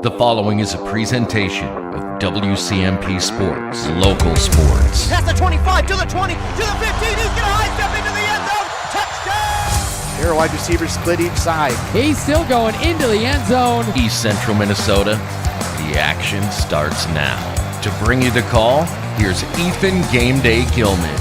The following is a presentation of WCMP Sports, local sports. Past the 25, to the 20, to the 15, he's going to high step into the end zone, touchdown! Here, wide receivers split each side. He's still going into the end zone. East Central Minnesota, the action starts now. To bring you the call, here's Ethan Game Day Gilman.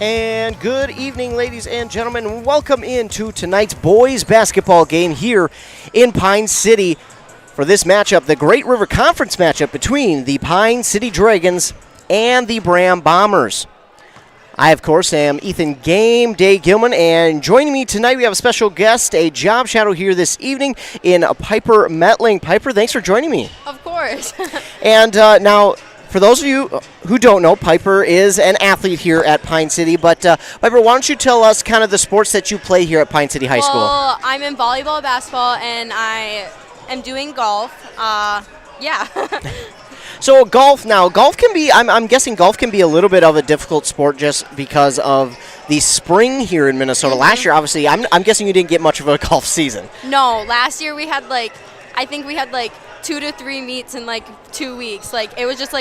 And good evening, ladies and gentlemen. Welcome into tonight's boys basketball game here in Pine City for this matchup, the Great River Conference matchup between the Pine City Dragons and the Braham Bombers. I, of course, am Ethan Game Day Gilman, and joining me tonight we have a special guest, a job shadow here this evening in Piper Metling. Piper, thanks for joining me. Of course. And now, for those of you who don't know, Piper is an athlete here at Pine City. But, Piper, why don't you tell us kind of the sports that you play here at Pine City High School? Well, I'm in volleyball, basketball, and I am doing golf. Yeah. So golf can be, I'm guessing golf can be a little bit of a difficult sport just because of the spring here in Minnesota. Mm-hmm. Last year, obviously, I'm guessing you didn't get much of a golf season. No, last year we had I think we had 2 to 3 meets in 2 weeks. It was just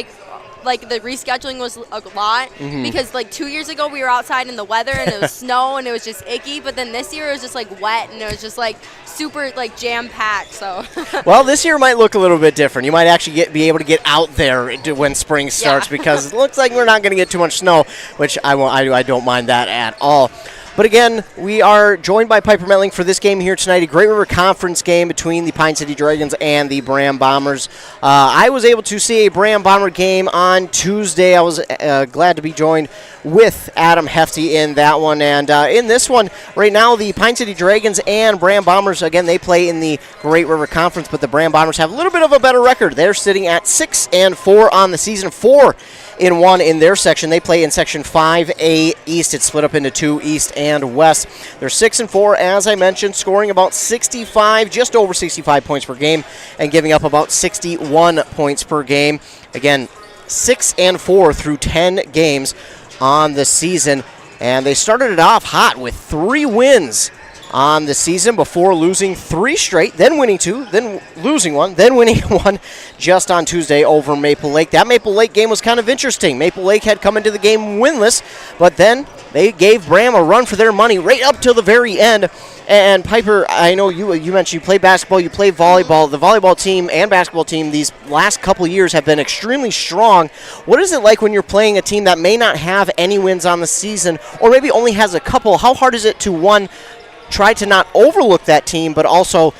the rescheduling was a lot because 2 years ago we were outside in the weather and it was snow and it was just icky, but then this year it was just wet and it was just super jam packed. So well, this year might look a little bit different. You might actually be able to get out there when spring starts because it looks like we're not going to get too much snow, which I don't mind that at all. But again, we are joined by Piper Metling for this game here tonight, a Great River Conference game between the Pine City Dragons and the Braham Bombers. I was able to see a Braham Bomber game on Tuesday. I was glad to be joined with Adam Hefty in that one. And in this one, right now, the Pine City Dragons and Braham Bombers, again, they play in the Great River Conference, but the Braham Bombers have a little bit of a better record. They're sitting at 6-4 on the season, 4-1 in their section. They play in Section 5A East. It's split up into 2 East and West. They're 6-4, as I mentioned, scoring about 65, just over 65 points per game, and giving up about 61 points per game. Again, 6-4 through 10 games on the season, and they started it off hot with 3 wins on the season before losing 3 straight, then winning 2, then losing 1, then winning 1 just on Tuesday over Maple Lake. That Maple Lake game was kind of interesting. Maple Lake had come into the game winless, but then they gave Braham a run for their money right up till the very end. And Piper, I know you mentioned you play basketball, you play volleyball. The volleyball team and basketball team these last couple years have been extremely strong. What is it like when you're playing a team that may not have any wins on the season or maybe only has a couple? How hard is it to, one, try to not overlook that team, but also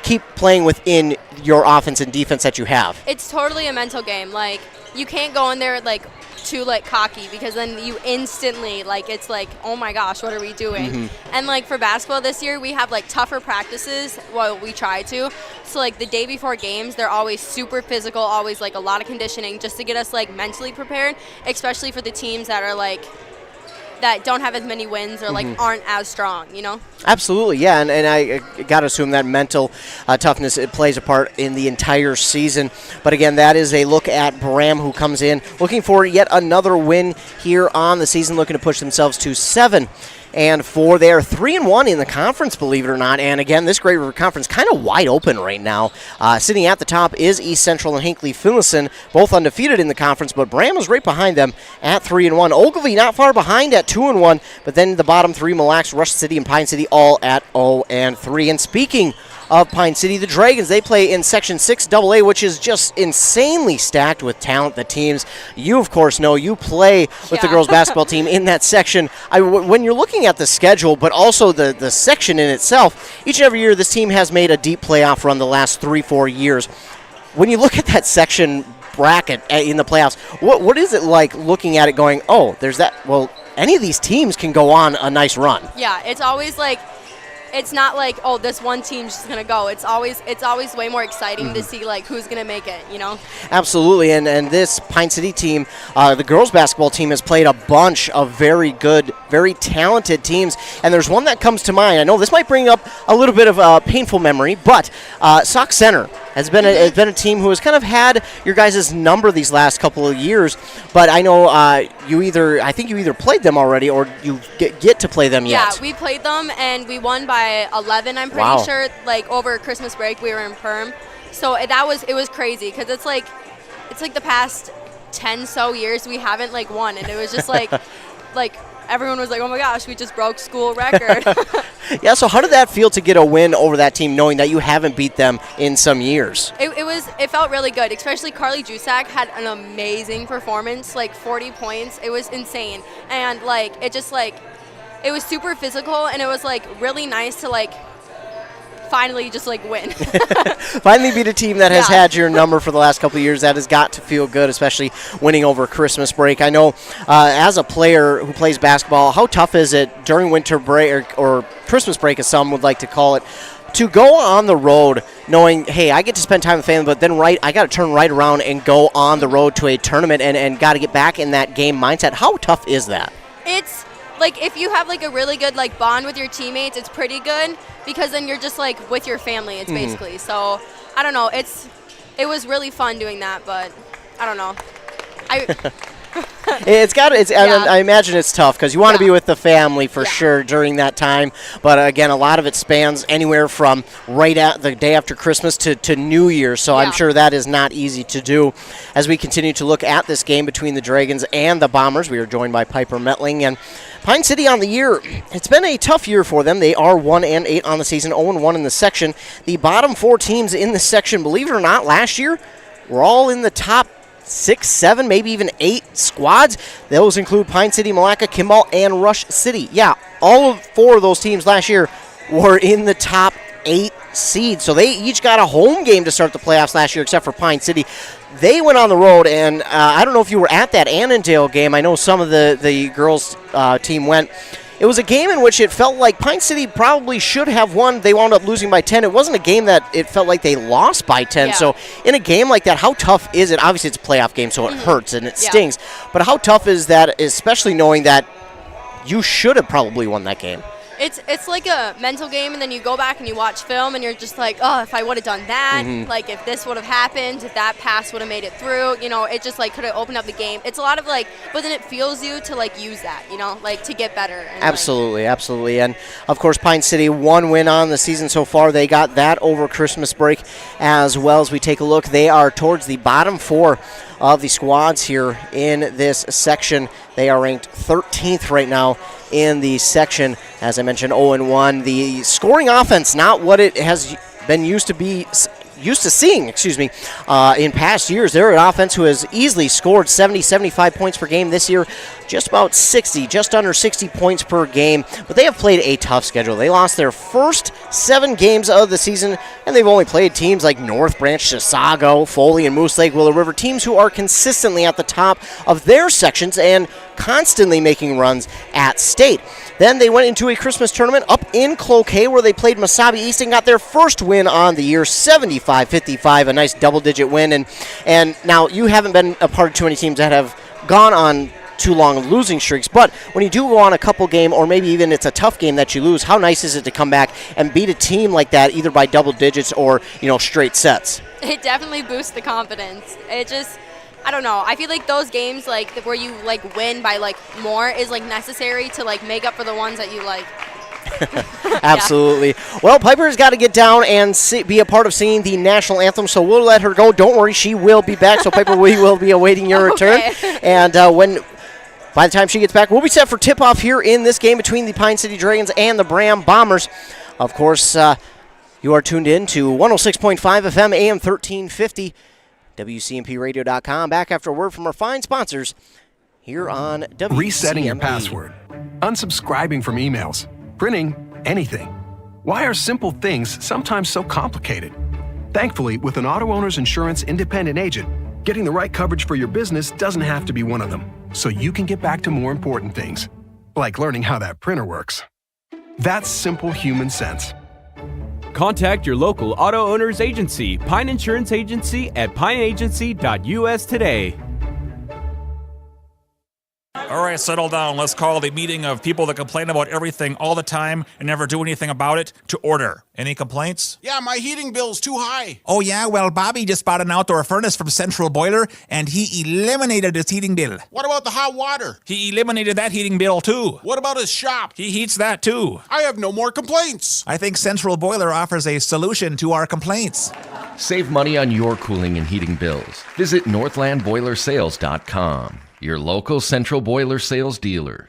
keep playing within your offense and defense that you have? it's totally a mental game. You can't go in there too cocky because then you instantly it's oh my gosh, what are we doing? And for basketball this year we have tougher practices. Well, we try to. So the day before games they're always super physical, always a lot of conditioning just to get us mentally prepared, especially for the teams that are that don't have as many wins or aren't as strong, Absolutely, yeah, and I got to assume that mental toughness, it plays a part in the entire season. But again, that is a look at Braham, who comes in looking for yet another win here on the season, looking to push themselves to 7-4. They are 3-1 in the conference, believe it or not. And again, this Great River Conference kind of wide open right now. Sitting at the top is East Central and Hinckley-Finlayson, both undefeated in the conference, but Braham is right behind them at 3-1. Ogilvie not far behind at 2-1, but then the bottom 3, Mille Lacs, Rush City, and Pine City, all at 0-3. And speaking of Pine City, the Dragons, they play in Section 6AA, which is just insanely stacked with talent. The teams, you of course know, you play with the girls basketball team in that section. When you're looking at the schedule, but also the section in itself, each and every year this team has made a deep playoff run the last 3-4 years. When you look at that section bracket in the playoffs, what is it like looking at it going, oh, there's that, well, any of these teams can go on a nice run? Yeah, it's always it's not like, oh, this one team's just gonna go. It's always way more exciting to see like who's gonna make it, you know? Absolutely, and this Pine City team, the girls basketball team, has played a bunch of very good, very talented teams, and there's one that comes to mind. I know this might bring up a little bit of a painful memory, but Sauk Center has been a team who has kind of had your guys' number these last couple of years, but I know I think you either played them already or you get to play them yet. Yeah, we played them and we won by 11. I'm pretty sure. Like over Christmas break, we were in Perm, so it was crazy because it's like the past 10 so years we haven't like won, and it was just like like. Everyone was like, oh my gosh, we just broke school record. Yeah, so how did that feel to get a win over that team knowing that you haven't beat them in some years? It felt really good, especially Carly Jusak had an amazing performance, like 40 points. It was insane. And like it was super physical, and it was like really nice to like finally just like win. Finally beat a team that has had your number for the last couple of years. That has got to feel good, especially winning over Christmas break. I know as a player who plays basketball, how tough is it during winter break or Christmas break, as some would like to call it, to go on the road knowing, hey, I get to spend time with family, but then I got to turn right around and go on the road to a tournament and got to get back in that game mindset. How tough is that? It's like if you have like a really good like bond with your teammates, it's pretty good because then you're just like with your family. It's basically so I don't know. It was really fun doing that, but I don't know. I imagine it's tough because you want to be with the family for sure during that time. But again, a lot of it spans anywhere from right at the day after Christmas to New Year's. So I'm sure that is not easy to do. As we continue to look at this game between the Dragons and the Bombers, we are joined by Piper Metling. And Pine City on the year, it's been a tough year for them. They are 1-8 on the season, 0-1 in the section. The bottom four teams in the section, believe it or not, last year were all in the top 6, 7, maybe even 8 squads. Those include Pine City, Malacca, Kimball, and Rush City. Yeah, all 4 of those teams last year were in the top 8 seeds. So they each got a home game to start the playoffs last year, except for Pine City. They went on the road, and I don't know if you were at that Annandale game. I know some of the girls' team went. It was a game in which it felt like Pine City probably should have won. They wound up losing by 10. It wasn't a game that it felt like they lost by 10. Yeah. So in a game like that, how tough is it? Obviously, it's a playoff game, so it hurts and it stings. But how tough is that, especially knowing that you should have probably won that game? It's like a mental game, and then you go back and you watch film, and you're just like, oh, if I would have done that, like if this would have happened, if that pass would have made it through, you know, it just like could have opened up the game. It's a lot of like, but then it fuels you to like use that, you know, like to get better. And absolutely. And of course, Pine City, 1 win on the season so far. They got that over Christmas break as well. As we take a look, they are towards the bottom 4 of the squads here in this section. They are ranked 13th right now in the section. As I mentioned, 0-1. The scoring offense, not what it has been used to seeing, in past years. They're an offense who has easily scored 70, 75 points per game. This year, just about 60, just under 60 points per game. But they have played a tough schedule. They lost their first 7 games of the season, and they've only played teams like North Branch, Chisago, Foley, and Moose Lake, Willow River, teams who are consistently at the top of their sections and constantly making runs at state. Then they went into a Christmas tournament up in Cloquet where they played Mesabi East and got their first win on the year, 75-55, a nice double-digit win. And now you haven't been a part of too many teams that have gone on too long of losing streaks, but when you do go on a couple game, or maybe even it's a tough game that you lose, how nice is it to come back and beat a team like that, either by double digits or, straight sets? It definitely boosts the confidence. It just, I don't know. I feel like those games like where you like win by like more is like necessary to like make up for the ones that you like. Absolutely. Well, Piper's got to get down and be a part of singing the national anthem, so we'll let her go. Don't worry, she will be back. So Piper, we will be awaiting your return. And by the time she gets back, we'll be set for tip-off here in this game between the Pine City Dragons and the Braham Bombers. Of course, you are tuned in to 106.5 FM, AM 1350, WCMPradio.com. Back after a word from our fine sponsors here on WCMP. Resetting your password, unsubscribing from emails, printing anything. Why are simple things sometimes so complicated? Thankfully, with an auto owner's insurance independent agent, getting the right coverage for your business doesn't have to be one of them, so you can get back to more important things, like learning how that printer works. That's simple human sense. Contact your local auto owner's agency, Pine Insurance Agency at pineagency.us today. All right, settle down. Let's call the meeting of people that complain about everything all the time and never do anything about it to order. Any complaints? Yeah, my heating bill's too high. Oh, yeah? Well, Bobby just bought an outdoor furnace from Central Boiler, and he eliminated his heating bill. What about the hot water? He eliminated that heating bill, too. What about his shop? He heats that, too. I have no more complaints. I think Central Boiler offers a solution to our complaints. Save money on your cooling and heating bills. Visit northlandboilersales.com, your local Central Boiler sales dealer.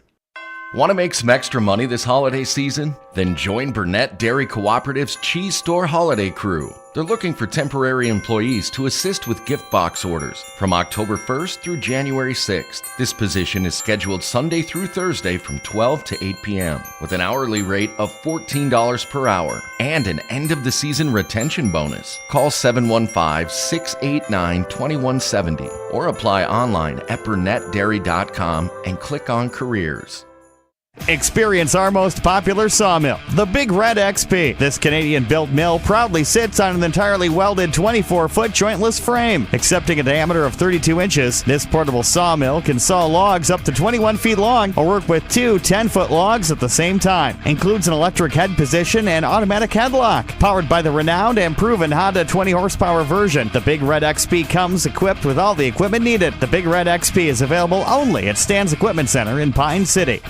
Want to make some extra money this holiday season? Then join Burnett Dairy Cooperative's Cheese Store Holiday Crew. They're looking for temporary employees to assist with gift box orders from October 1st through January 6th. This position is scheduled Sunday through Thursday from 12 to 8 p.m. with an hourly rate of $14 per hour and an end-of-the-season retention bonus. Call 715-689-2170 or apply online at burnettdairy.com and click on Careers. Experience our most popular sawmill, the Big Red XP. This Canadian-built mill proudly sits on an entirely welded 24-foot jointless frame. Accepting a diameter of 32 inches, this portable sawmill can saw logs up to 21 feet long or work with two 10-foot logs at the same time. Includes an electric head position and automatic headlock. Powered by the renowned and proven Honda 20-horsepower version, the Big Red XP comes equipped with all the equipment needed. The Big Red XP is available only at Stan's Equipment Center in Pine City.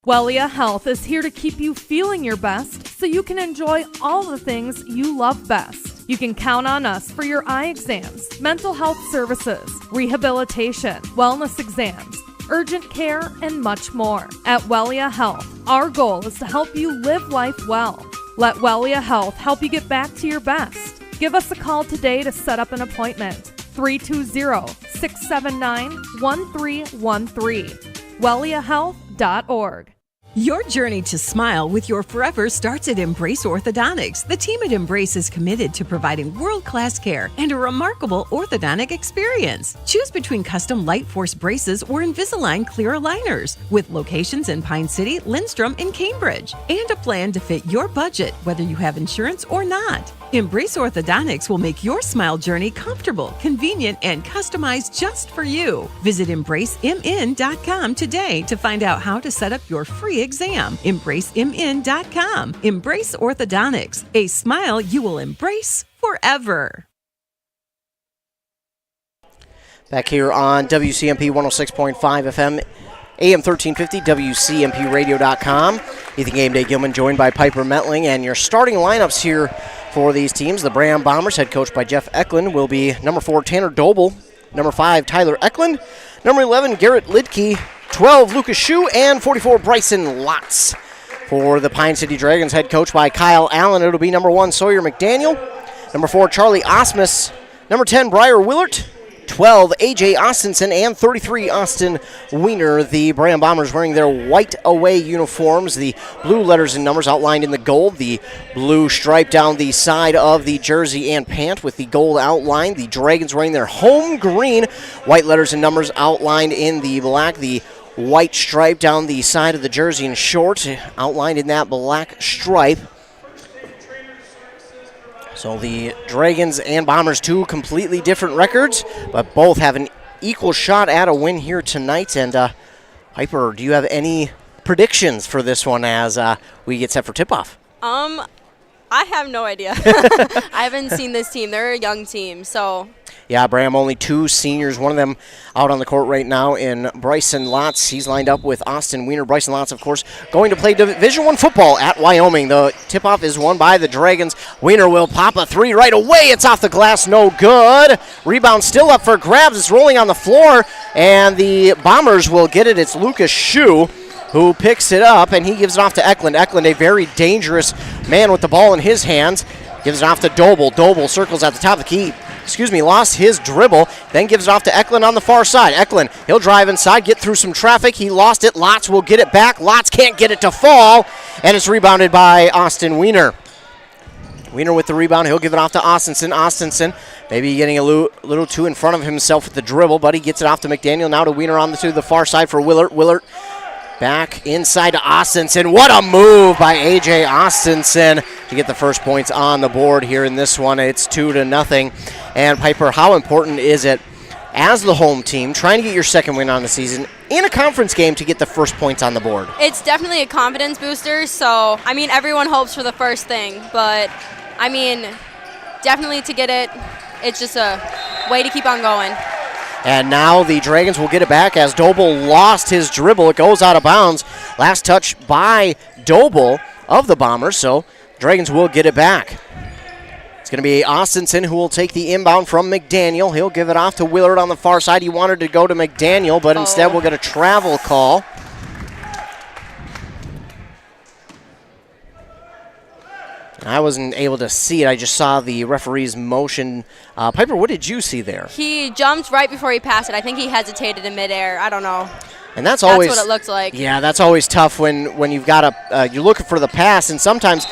Wellia Health is here to keep you feeling your best so you can enjoy all the things you love best. You can count on us for your eye exams, mental health services, rehabilitation, wellness exams, urgent care, and much more. At Wellia Health, our goal is to help you live life well. Let Wellia Health help you get back to your best. Give us a call today to set up an appointment. 320-679-1313. WelliaHealth.org. Your journey to smile with your forever starts at Embrace Orthodontics. The team at Embrace is committed to providing world-class care and a remarkable orthodontic experience. Choose between custom Light Force braces or Invisalign clear aligners with locations in Pine City, Lindstrom, and Cambridge, and a plan to fit your budget, whether you have insurance or not. Embrace Orthodontics will make your smile journey comfortable, convenient, and customized just for you. Visit EmbraceMN.com today to find out how to set up your free exam. EmbraceMN.com. Embrace Orthodontics, a smile you will embrace forever. Back here on WCMP 106.5 FM, AM 1350, WCMPradio.com. Ethan Game Day Gilman joined by Piper Metling, and your starting lineups here for these teams. The Braham Bombers, head coached by Jeff Eklund, will be number 4, Tanner Doble, number 5, Tyler Eklund, number 11, Garrett Lidke, 12, Lucas Shue, and 44, Bryson Lotz. For the Pine City Dragons, head coached by Kyle Allen, it'll be number 1, Sawyer McDaniel, number 4, Charlie Osmus, number 10, Briar Willert, 12, A.J. Austinson, and 33, Austin Wiener. The Braham Bombers wearing their white away uniforms, the blue letters and numbers outlined in the gold, the blue stripe down the side of the jersey and pant with the gold outline. The Dragons wearing their home green, white letters and numbers outlined in the black, the white stripe down the side of the jersey and shorts outlined in that black stripe. So the Dragons and Bombers, two completely different records, but both have an equal shot at a win here tonight. And Piper, do you have any predictions for this one as we get set for tip-off? I have no idea. I haven't seen this team. They're a young team, so... Yeah, Braham only 2 seniors, one of them out on the court right now in Bryson Lotz. He's lined up with Austin Wiener. Bryson Lotz, of course, going to play Division I football at Wyoming. The tip-off is won by the Dragons. Wiener will pop a 3 right away. It's off the glass, no good. Rebound still up for grabs. It's rolling on the floor, and the Bombers will get it. It's Lucas Shue who picks it up, and he gives it off to Eklund. Eklund, a very dangerous man with the ball in his hands, gives it off to Doble. Doble circles at the top of the key. Lost his dribble, then gives it off to Eklund on the far side. Eklund, he'll drive inside, get through some traffic. He lost it. Lotz will get it back. Lotz can't get it to fall, and it's rebounded by Austin Wiener. Wiener with the rebound. He'll give it off to Austinson. Austinson maybe getting a little too in front of himself with the dribble, but he gets it off to McDaniel. Now to Wiener on to the far side for Willert. Willert Back inside to Austinson. What a move by A.J. Austinson to get the first points on the board here in this one. It's 2-0. And Piper, how important is it as the home team trying to get your second win on the season in a conference game to get the first points on the board? It's definitely a confidence booster. So, I mean, everyone hopes for the first thing. But, I mean, definitely to get it, it's just a way to keep on going. And now the Dragons will get it back as Doble lost his dribble. It goes out of bounds. Last touch by Doble of the Bombers, so Dragons will get it back. It's going to be Austinson who will take the inbound from McDaniel. He'll give it off to Willard on the far side. He wanted to go to McDaniel, but instead we'll get a travel call. I wasn't able to see it. I just saw the referee's motion. Piper, what did you see there? He jumped right before he passed it. I think he hesitated in midair. I don't know. And that's always what it looks like. Yeah, that's always tough when you've got you're looking for the pass, and sometimes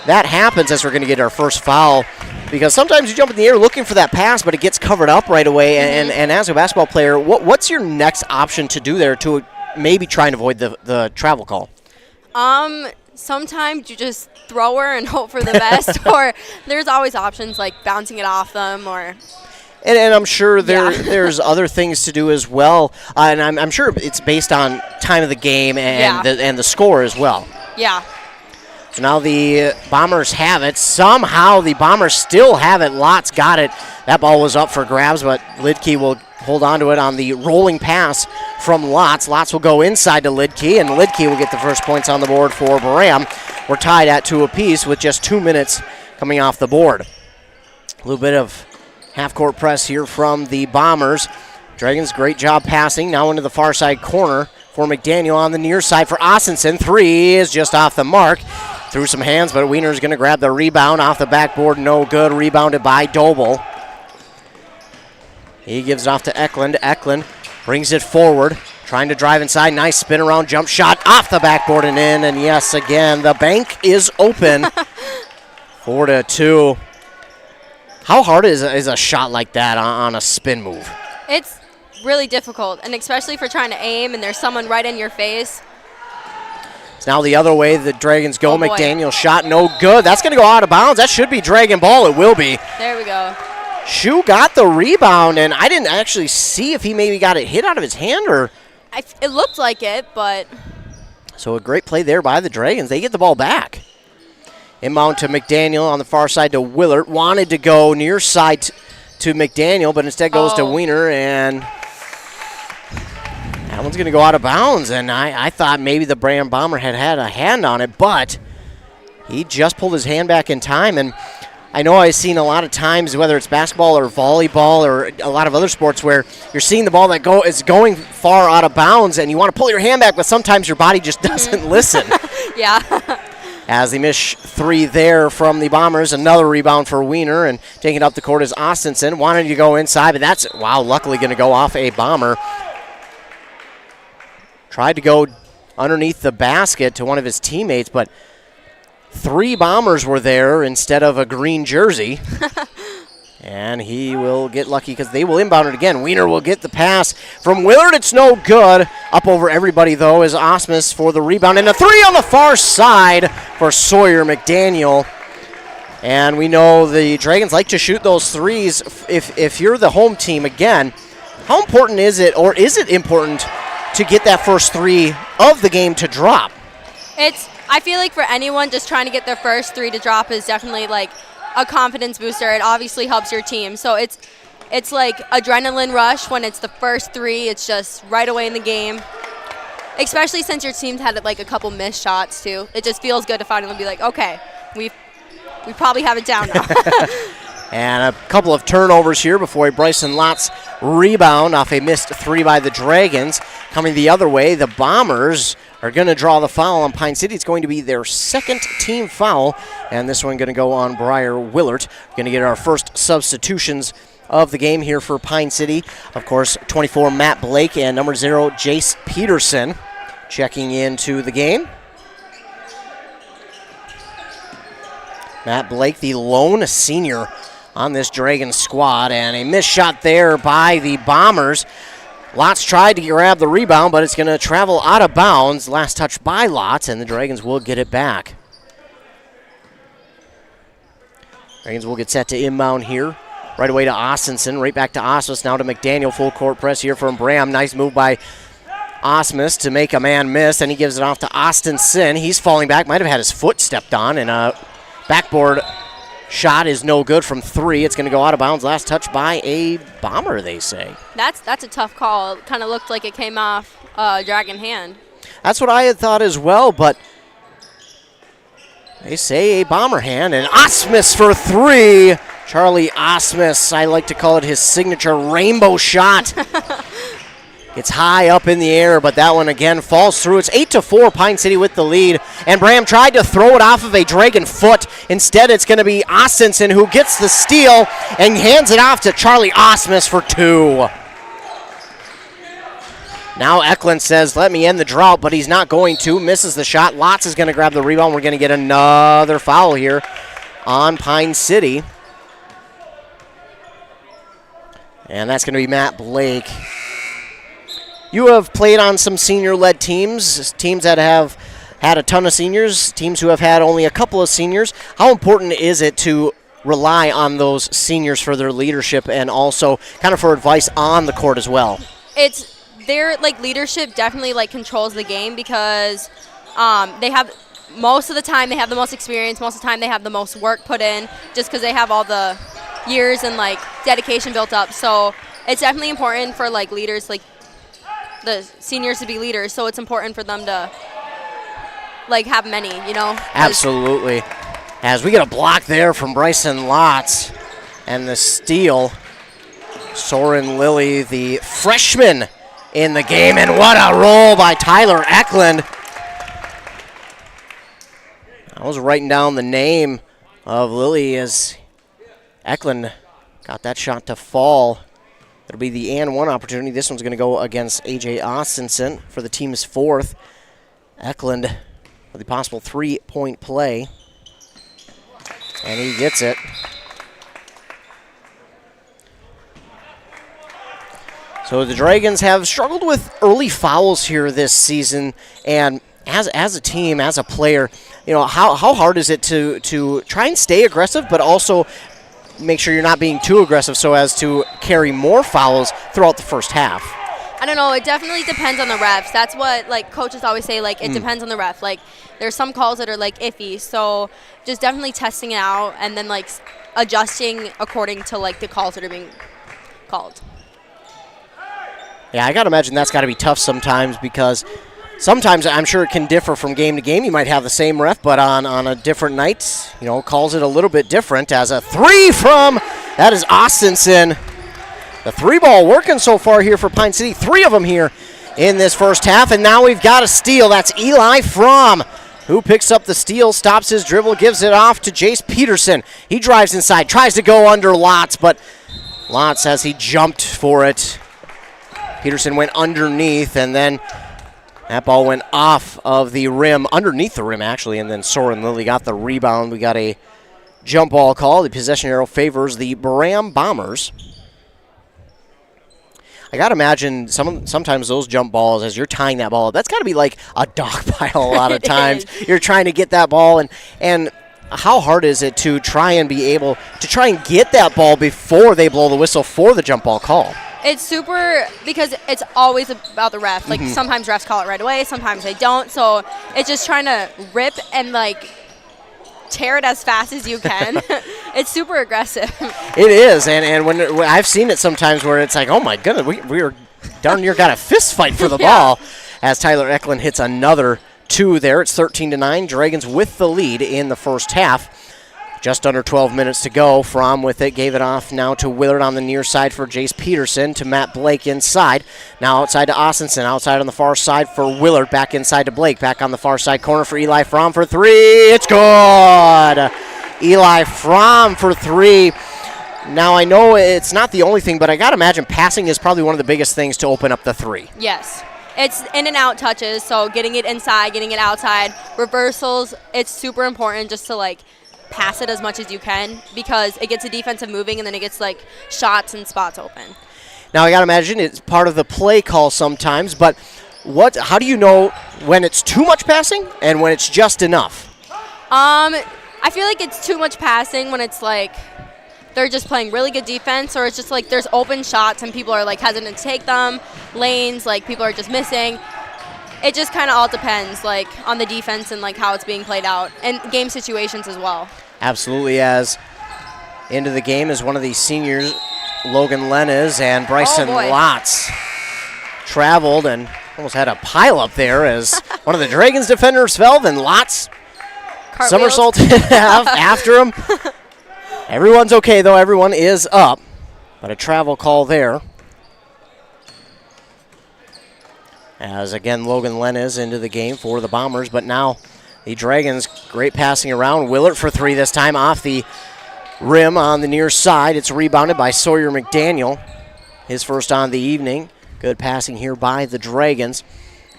that happens as we're going to get our first foul. Because sometimes you jump in the air looking for that pass, but it gets covered up right away. And as a basketball player, what's your next option to do there to maybe try and avoid the travel call? Sometimes you just throw her and hope for the best, or there's always options like bouncing it off them, or. And I'm sure there's other things to do as well, and I'm sure it's based on time of the game and the score as well. Yeah. So now the Bombers have it. Somehow the Bombers still have it. Lott's got it. That ball was up for grabs, but Lidke will hold on to it on the rolling pass from Lotz. Lotz will go inside to Lidke, and Lidke will get the first points on the board for Braham. We're tied at 2 apiece with just 2 minutes coming off the board. A little bit of half-court press here from the Bombers. Dragons, great job passing. Now into the far side corner for McDaniel on the near side for Austinson. 3 is just off the mark. Through some hands, but Wiener's going to grab the rebound off the backboard. No good. Rebounded by Doble. He gives it off to Eklund. Eklund brings it forward, trying to drive inside. Nice spin around jump shot off the backboard and in. And yes, again, the bank is open. 4-2. How hard is a shot like that on a spin move? It's really difficult, and especially for trying to aim and there's someone right in your face. It's now the other way the Dragons go. McDaniel shot no good. That's going to go out of bounds. That should be Dragon ball. It will be. There we go. Shu got the rebound, and I didn't actually see if he maybe got it hit out of his hand or. It looked like it, but. So a great play there by the Dragons. They get the ball back. Inbound to McDaniel on the far side to Willard. Wanted to go near side to McDaniel, but instead goes to Wiener, and that one's going to go out of bounds. And I thought maybe the Braham Bomber had a hand on it, but he just pulled his hand back in time. And I know I've seen a lot of times, whether it's basketball or volleyball or a lot of other sports, where you're seeing the ball that is going far out of bounds, and you want to pull your hand back, but sometimes your body just doesn't listen. Yeah. As they miss 3 there from the Bombers, another rebound for Wiener, and taking it up the court is Austinson. Wanted to go inside, but that's, luckily going to go off a Bomber. Tried to go underneath the basket to one of his teammates, but 3 Bombers were there instead of a green jersey. And he will get lucky because they will inbound it again. Wiener will get the pass from Willard. It's no good. Up over everybody, though, is Osmus for the rebound. And a 3 on the far side for Sawyer McDaniel. And we know the Dragons like to shoot those threes. If you're the home team, again, how important is it, or is it important to get that first 3 of the game to drop? I feel like for anyone just trying to get their first 3 to drop is definitely like a confidence booster. It obviously helps your team. So it's like adrenaline rush when it's the first 3. It's just right away in the game. Especially since your team's had like a couple missed shots too. It just feels good to finally be like, okay, we probably have it down now. And a couple of turnovers here before Bryson Lott's rebound off a missed 3 by the Dragons. Coming the other way, the Bombers are going to draw the foul on Pine City. It's going to be their second team foul, and this one going to go on Briar Willard. Going to get our first substitutions of the game here for Pine City. Of course, 24 Matt Blake and number 0 Jace Peterson checking into the game. Matt Blake, the lone senior on this Dragons squad, and a missed shot there by the Bombers. Lotz tried to grab the rebound, but it's going to travel out of bounds. Last touch by Lotz, and the Dragons will get it back. Dragons will get set to inbound here. Right away to Austinson, right back to Osmus, now to McDaniel. Full court press here from Braham. Nice move by Osmus to make a man miss, and he gives it off to Austinson. He's falling back, might have had his foot stepped on, and a backboard shot is no good from 3. It's going to go out of bounds. Last touch by a Bomber, they say. That's a tough call. It kind of looked like it came off Dragon hand. That's what I had thought as well, but they say a Bomber hand, and Osmus for 3. Charlie Osmus, I like to call it his signature rainbow shot. It's high up in the air, but that one again falls through. It's 8-4, Pine City with the lead. And Braham tried to throw it off of a Dragon foot. Instead, it's going to be Austinson who gets the steal and hands it off to Charlie Osmus for 2. Now Eklund says, let me end the drought, but he's not going to. Misses the shot. Lotz is going to grab the rebound. We're going to get another foul here on Pine City. And that's going to be Matt Blake. You have played on some senior-led teams that have had a ton of seniors, teams who have had only a couple of seniors. How important is it to rely on those seniors for their leadership and also kind of for advice on the court as well? It's their leadership definitely controls the game because they have most of the time they have the most experience. Most of the time they have the most work put in just because they have all the years and dedication built up. So it's definitely important for leaders the seniors to be leaders. So it's important for them to have many, Absolutely. As we get a block there from Bryson Lotz and the steal, Soren Lilly, the freshman in the game, and what a roll by Tyler Eklund. I was writing down the name of Lilly as Eklund got that shot to fall. It'll be the and one opportunity. This one's going to go against A.J. Austinson for the team's 4th. Eklund with a possible 3-point play. And he gets it. So the Dragons have struggled with early fouls here this season. And as a team, as a player, how hard is it to try and stay aggressive, but also make sure you're not being too aggressive so as to carry more fouls throughout the first half? I don't know. It definitely depends on the refs. That's what coaches always say. It depends on the ref. There's some calls that are iffy. So just definitely testing it out and then adjusting according to the calls that are being called. Yeah, I gotta imagine that's got to be tough sometimes because sometimes I'm sure it can differ from game to game. You might have the same ref, but on a different night, calls it a little bit different. As a 3 from, that is Austinson. The 3-ball working so far here for Pine City. 3 of them here in this first half, and now we've got a steal. That's Eli Fromm, who picks up the steal, stops his dribble, gives it off to Jace Peterson. He drives inside, tries to go under Lotz, but Lotz, as he jumped for it, Peterson went underneath, and then that ball went off of the rim, underneath the rim actually, and then Soren Lilly got the rebound. We got a jump ball call. The possession arrow favors the Braham Bombers. I got to imagine sometimes those jump balls, as you're tying that ball up, that's got to be like a dog pile a lot of times. You're trying to get that ball, and how hard is it to try and be able to try and get that ball before they blow the whistle for the jump ball call? It's super, because it's always about the ref. Sometimes refs call it right away, sometimes they don't. So it's just trying to rip and tear it as fast as you can. It's super aggressive. It is, and when I've seen it sometimes where it's oh my goodness, we are darn near got a fist fight for the ball, as Tyler Eklund hits another 2 there. It's 13-9. Dragons with the lead in the first half. Just under 12 minutes to go. Fromm with it, gave it off now to Willard on the near side for Jace Peterson, to Matt Blake inside. Now outside to Austinson, outside on the far side for Willard, back inside to Blake, back on the far side corner for Eli Fromm for 3. It's good! Eli Fromm for 3. Now I know it's not the only thing, but I got to imagine passing is probably one of the biggest things to open up the 3. Yes. It's in and out touches, so getting it inside, getting it outside, reversals, it's super important just to pass it as much as you can because it gets the defensive moving and then it gets shots and spots open. Now, I got to imagine it's part of the play call sometimes, but how do you know when it's too much passing and when it's just enough? I feel like it's too much passing when it's like they're just playing really good defense, or it's just like there's open shots and people are like hesitant to take them, lanes, like people are just missing. It just kind of all depends like on the defense and like how it's being played out, and game situations as well. Absolutely. As into the game is one of these seniors, Logan Lenez, and Bryson Lotz traveled and almost had a pile up there as one of the Dragons defenders fell, then Lotz somersaulted after him. Everyone's okay, though. Everyone is up, but a travel call there. As, again, Logan Lenez into the game for the Bombers, but now the Dragons, great passing around. Willert for three this time off the rim on the near side. It's rebounded by Sawyer McDaniel, his first on the evening. Good passing here by the Dragons.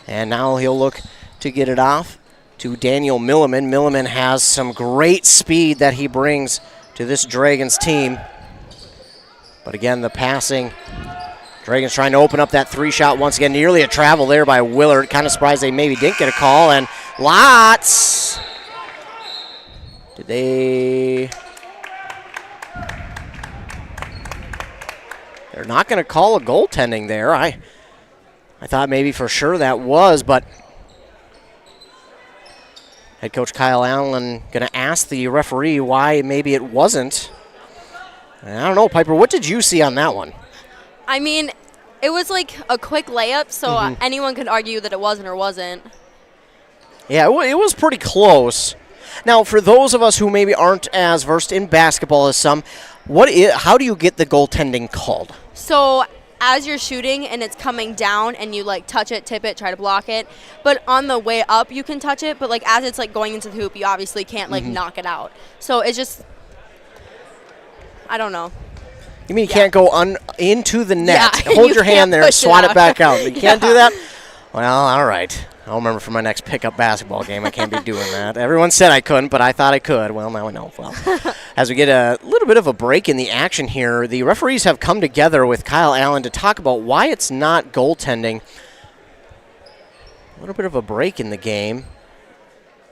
And now he'll look to get it off to Daniel Milliman. Milliman has some great speed that he brings to this Dragons team. But again, the passing, Dragons trying to open up that three-shot once again. Nearly a travel there by Willard. Kind of surprised they maybe didn't get a call. And Lotz. Did they? They're not going to call a goaltending there. I thought maybe for sure that was, but head coach Kyle Allen going to ask the referee why maybe it wasn't. And I don't know, Piper, what did you see on that one? I mean, it was like a quick layup, so anyone could argue that it wasn't or wasn't. Yeah, it was pretty close. Now, for those of us who maybe aren't as versed in basketball as some, how do you get the goaltending called? So as you're shooting and it's coming down and you like touch it, tip it, try to block it, but on the way up you can touch it, but like as it's like going into the hoop, you obviously can't like knock it out. So it's just, I don't know. You mean you can't go into the net, hold your hand there, swat it back out. You can't do that? Well, all right. I'll remember for my next pickup basketball game, I can't be doing that. Everyone said I couldn't, but I thought I could. Well, now I know. Well, as we get a little bit of a break in the action here, the referees have come together with Kyle Allen to talk about why it's not goaltending. A little bit of a break in the game.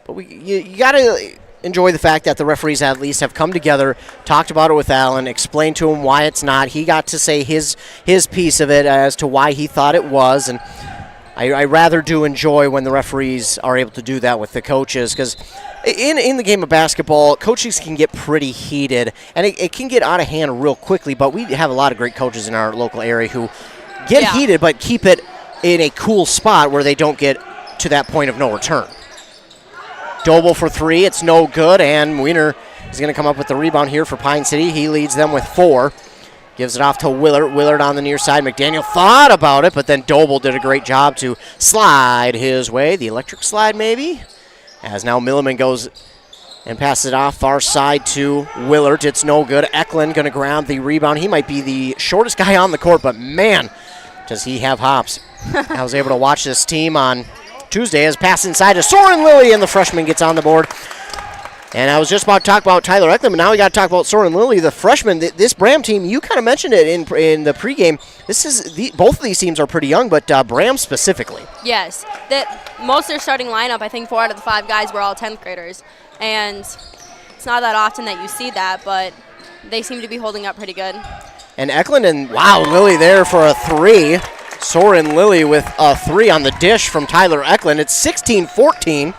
But you got to enjoy the fact that the referees at least have come together, talked about it with Allen, explained to him why it's not. He got to say his piece of it as to why he thought it was, and I rather do enjoy when the referees are able to do that with the coaches, because in the game of basketball, coaches can get pretty heated, and it can get out of hand real quickly, but we have a lot of great coaches in our local area who get heated but keep it in a cool spot where they don't get to that point of no return. Doble for three, it's no good, and Wiener is going to come up with the rebound here for Pine City. He leads them with 4. Gives it off to Willard. Willard on the near side. McDaniel thought about it, but then Doble did a great job to slide his way. The electric slide, maybe? As now Milliman goes and passes it off far side to Willard. It's no good. Eklund going to grab the rebound. He might be the shortest guy on the court, but man, does he have hops. I was able to watch this team on Tuesday as pass inside to Soren Lilly, and the freshman gets on the board. And I was just about to talk about Tyler Eklund, but now we got to talk about Soren Lilly, the freshman. This Braham team, you kind of mentioned it in the pregame. Both of these teams are pretty young, but Braham specifically. Yes, most of their starting lineup, I think 4 out of the 5 guys were all 10th graders, and it's not that often that you see that, but they seem to be holding up pretty good. And Eklund and Lilly there for a 3. Soren Lilly with a 3 on the dish from Tyler Eklund. It's 16-14.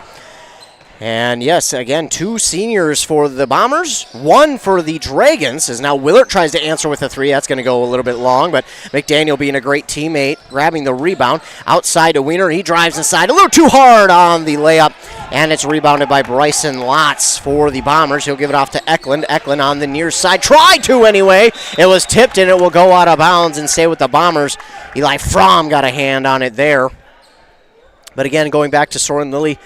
And yes, again, 2 seniors for the Bombers, 1 for the Dragons, as now Willard tries to answer with a 3. That's going to go a little bit long, but McDaniel being a great teammate, grabbing the rebound. Outside to Wiener, he drives inside a little too hard on the layup, and it's rebounded by Bryson Lotz for the Bombers. He'll give it off to Eklund. Eklund on the near side, tried to anyway. It was tipped, and it will go out of bounds and stay with the Bombers. Eli Fromm got a hand on it there. But again, going back to Soren Lilly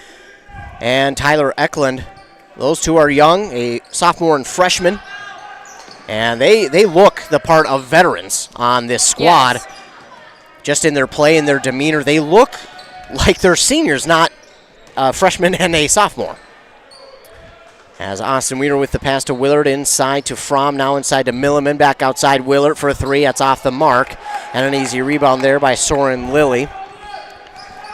and Tyler Eklund, those 2 are young, a sophomore and freshman, and they look the part of veterans on this squad. Yes. Just in their play and their demeanor, they look like they're seniors, not a freshman and a sophomore. As Austin Wiener with the pass to Willard, inside to Fromm, now inside to Milliman, back outside Willard for a 3. That's off the mark. And an easy rebound there by Soren Lilly.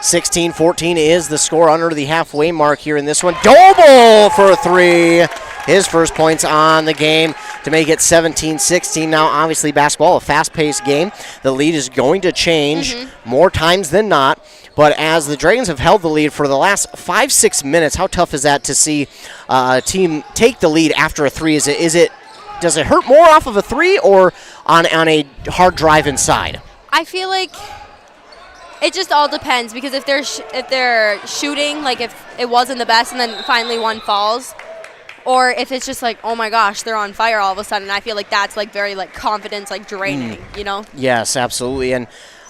16-14 is the score under the halfway mark here in this one. Doble for 3. His first points on the game to make it 17-16. Now, obviously, basketball, a fast-paced game. The lead is going to change more times than not. But as the Dragons have held the lead for the last 5-6 minutes, how tough is that to see a team take the lead after a 3? Does it hurt more off of a 3 or on a hard drive inside? I feel like it just all depends, because if they're shooting, like if it wasn't the best and then finally one falls, or if it's just like, oh my gosh, they're on fire all of a sudden, I feel like that's like very like confidence, like draining, you know? Yes, absolutely. And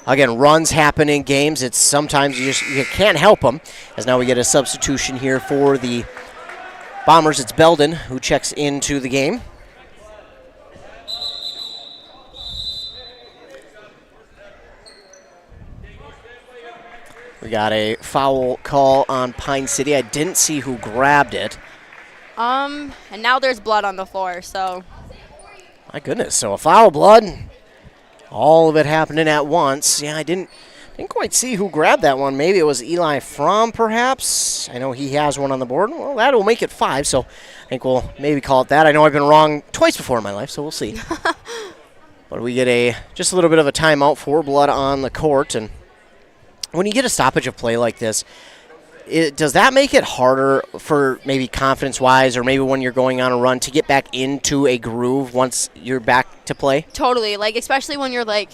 again, runs happen in games. It's sometimes you can't help them. As now we get a substitution here for the Bombers. It's Belden who checks into the game. We got a foul call on Pine City. I didn't see who grabbed it. And now there's blood on the floor, so. My goodness, so a foul, blood. All of it happening at once. Yeah, I didn't quite see who grabbed that one. Maybe it was Eli Fromm, perhaps. I know he has one on the board. Well, that will make it 5, so I think we'll maybe call it that. I know I've been wrong twice before in my life, so we'll see. But we get just a little bit of a timeout for blood on the court, and when you get a stoppage of play like this, does that make it harder for maybe confidence-wise, or maybe when you're going on a run, to get back into a groove once you're back to play? Totally, like especially when you're like,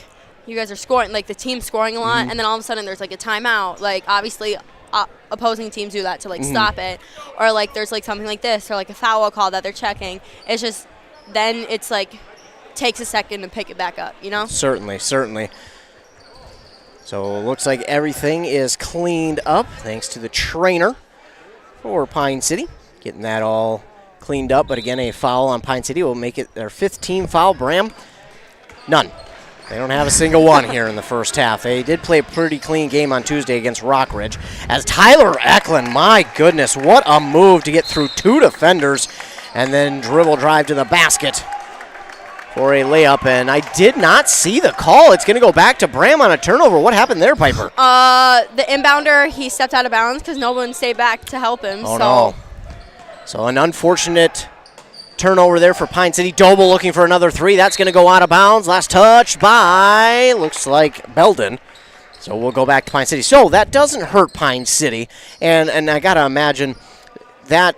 you guys are scoring, like the team's scoring a lot, and then all of a sudden there's like a timeout. Like obviously opposing teams do that to like stop it, or like there's like something like this, or like a foul call that they're checking. It's just, then it's like, takes a second to pick it back up, you know? Certainly. So it looks like everything is cleaned up thanks to the trainer for Pine City. Getting that all cleaned up, but again, a foul on Pine City will make it their 5th team foul. Braham, none. They don't have a single one here in the first half. They did play a pretty clean game on Tuesday against Rockridge. As Tyler Eklund, my goodness, what a move to get through 2 defenders and then dribble drive to the basket for a layup, and I did not see the call. It's going to go back to Braham on a turnover. What happened there, Piper? The inbounder, he stepped out of bounds because no one stayed back to help him. Oh, no. So an unfortunate turnover there for Pine City. Doble looking for another 3. That's going to go out of bounds. Last touch by, looks like, Belden. So we'll go back to Pine City. So that doesn't hurt Pine City, and I got to imagine that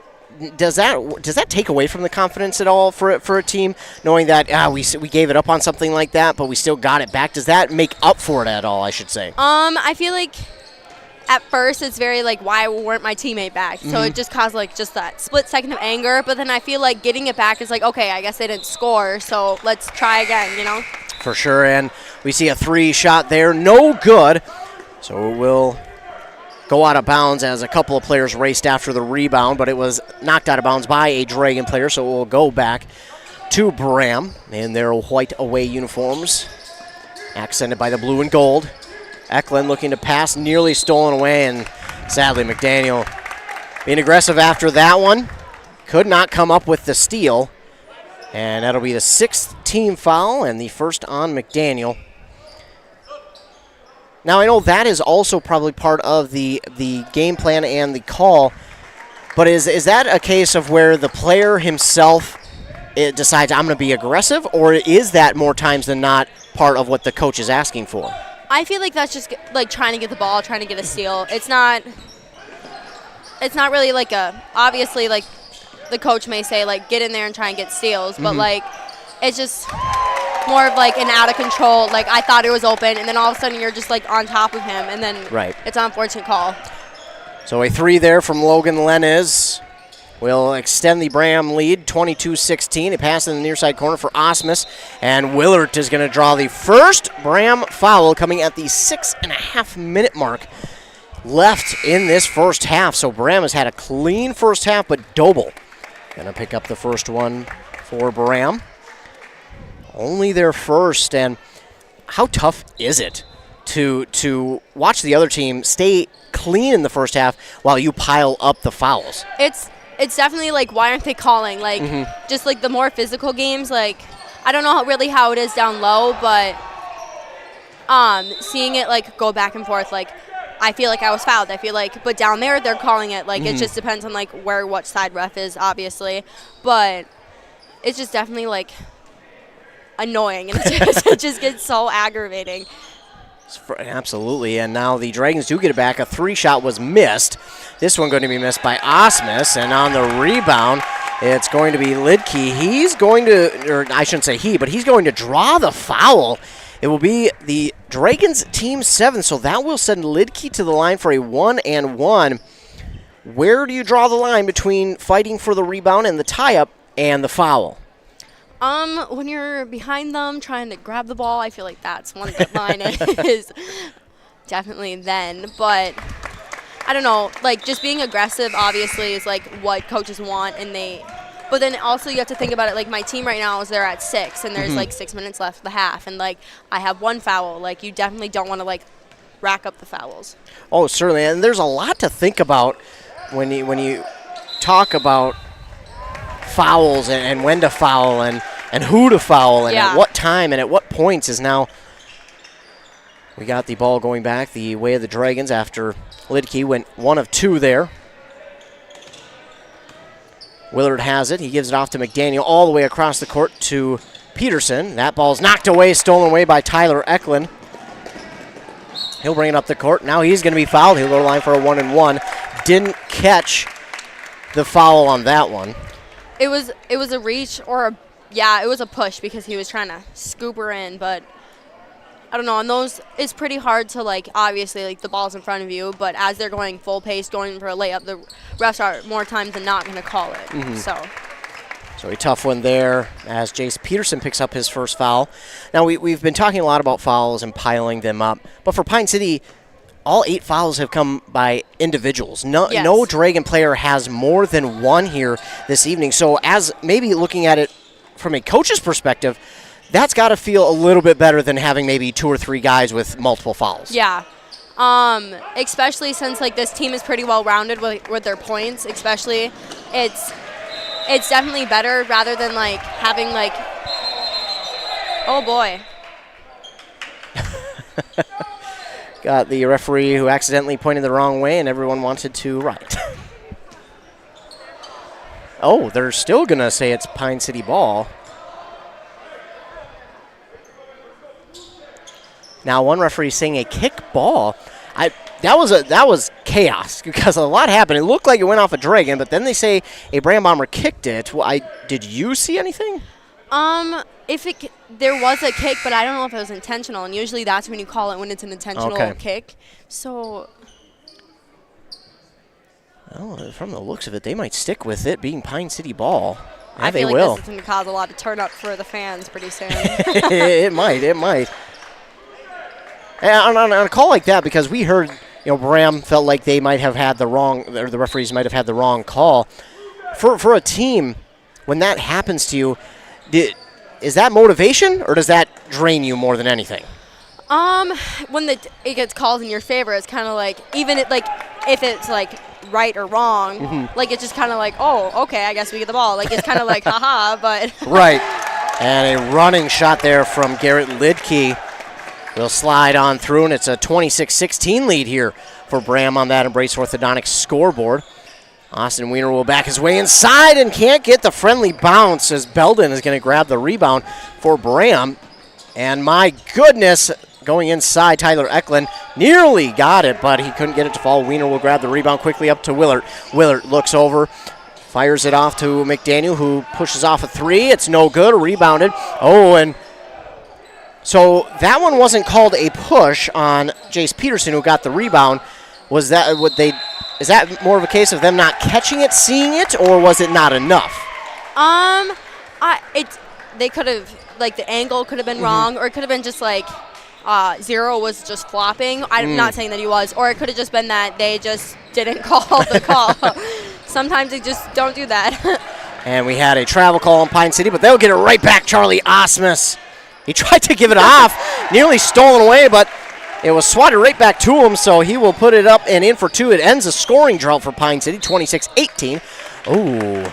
does that take away from the confidence at all for a team, knowing that we gave it up on something like that, but we still got it back? Does that make up for it at all, I should say? I feel like at first it's very like, why weren't my teammate back? So it just caused like just that split second of anger, but then I feel like getting it back is like, okay, I guess they didn't score, so let's try again, you know? For sure, and we see a 3 shot there, no good. So it will go out of bounds as a couple of players raced after the rebound, but it was knocked out of bounds by a Dragon player, so it will go back to Braham in their white away uniforms, accented by the blue and gold. Eklund looking to pass, nearly stolen away, and sadly McDaniel being aggressive after that one. Could not come up with the steal, and that'll be the 6th team foul and the first on McDaniel. Now, I know that is also probably part of the game plan and the call, but is that a case of where the player himself decides, I'm going to be aggressive, or is that more times than not part of what the coach is asking for? I feel like that's just like trying to get the ball, trying to get a steal. It's not really like obviously like the coach may say like get in there and try and get steals, but like it's just more of like an out of control, like I thought it was open, and then all of a sudden you're just like on top of him, and then it's an unfortunate call. So a 3 there from Logan Lenez will extend the Braham lead, 22-16. A pass in the near side corner for Osmus, and Willert is going to draw the first Braham foul coming at the 6.5-minute mark left in this first half. So Braham has had a clean first half, but Doble going to pick up the first one for Braham. Only their first, and how tough is it to watch the other team stay clean in the first half while you pile up the fouls? It's definitely like, why aren't they calling? Like, just like the more physical games, like, I don't know really how it is down low, but seeing it like go back and forth, like I feel like I was fouled. I feel like, but down there they're calling it. Like it just depends on like what side ref is, obviously. But it's just definitely like annoying, and it just gets so aggravating. Absolutely, and now the Dragons do get it back. A 3-shot was missed. This one going to be missed by Osmus, and on the rebound, it's going to be Lidke. He's going to, or I shouldn't say he, but he's going to draw the foul. It will be the Dragons team 7, so that will send Lidke to the line for a 1-and-1. Where do you draw the line between fighting for the rebound and the tie-up and the foul? When you're behind them trying to grab the ball, I feel like that's when the line is definitely then. But I don't know, like just being aggressive obviously is like what coaches want, but then also you have to think about it, like my team right now is there at 6 and there's like 6 minutes left of the half, and like I have 1 foul. Like you definitely don't want to like rack up the fouls. Oh, certainly, and there's a lot to think about when you talk about fouls and when to foul and who to foul and at what time and at what points. Is now we got the ball going back the way of the Dragons after Lidke went 1 of 2 there. Willard has it. He gives it off to McDaniel all the way across the court to Peterson. That ball's knocked away, stolen away by Tyler Eklund. He'll bring it up the court. Now he's going to be fouled. He'll go to the line for a 1-and-1. Didn't catch the foul on that one. It was a reach or it was a push because he was trying to scoop her in, but I don't know, on those it's pretty hard to like, obviously like the ball's in front of you, but as they're going full pace, going for a layup, the refs are more times than not going to call it. So a tough one there as Jace Peterson picks up his first foul. Now we've been talking a lot about fouls and piling them up, but for Pine City, all 8 fouls have come by individuals. No Dragon player has more than 1 here this evening. So as maybe looking at it from a coach's perspective, that's got to feel a little bit better than having maybe 2 or 3 guys with multiple fouls. Yeah. Especially since like this team is pretty well rounded with their points, especially it's definitely better rather than like having like, oh boy. Got the referee who accidentally pointed the wrong way and everyone wanted to right. Oh, they're still going to say it's Pine City ball. Now one referee saying a kick ball. That was chaos because a lot happened. It looked like it went off a Dragon, but then they say a Braham Bomber kicked it. Well, did you see anything? There was a kick, but I don't know if it was intentional, and usually that's when you call it when it's an intentional kick. So, well, from the looks of it, they might stick with it being Pine City ball. Yeah, I feel they like will. This is going to cause a lot of turn up for the fans pretty soon. It might. And on a call like that, because we heard, Braham felt like they might have had the referees might have had the wrong call. For a team, when that happens to you, is that motivation or does that drain you more than anything? When it gets called in your favor, it's kind of like, even if it's like right or wrong, like it's just kind of like, oh, okay, I guess we get the ball. Like it's kind of like, haha, but right. And a running shot there from Garrett Lidke. Will slide on through, and it's a 26-16 lead here for Braham on that Embrace Orthodontics scoreboard. Austin Wiener will back his way inside and can't get the friendly bounce as Belden is going to grab the rebound for Braham. And my goodness, going inside, Tyler Eklund nearly got it, but he couldn't get it to fall. Wiener will grab the rebound quickly up to Willard. Willard looks over, fires it off to McDaniel, who pushes off a 3. It's no good, rebounded. And so that one wasn't called a push on Jace Peterson, who got the rebound. Was that is that more of a case of them not catching it, seeing it, or was it not enough? They could have, like, the angle could have been wrong, or it could have been just like Zero was just flopping. I'm not saying that he was, or it could have just been that they just didn't call the call. Sometimes they just don't do that. And we had a travel call in Pine City, but they'll get it right back. Charlie Osmus. He tried to give it off, nearly stolen away, but it was swatted right back to him, so he will put it up and in for 2. It ends a scoring drought for Pine City, 26-18. Ooh.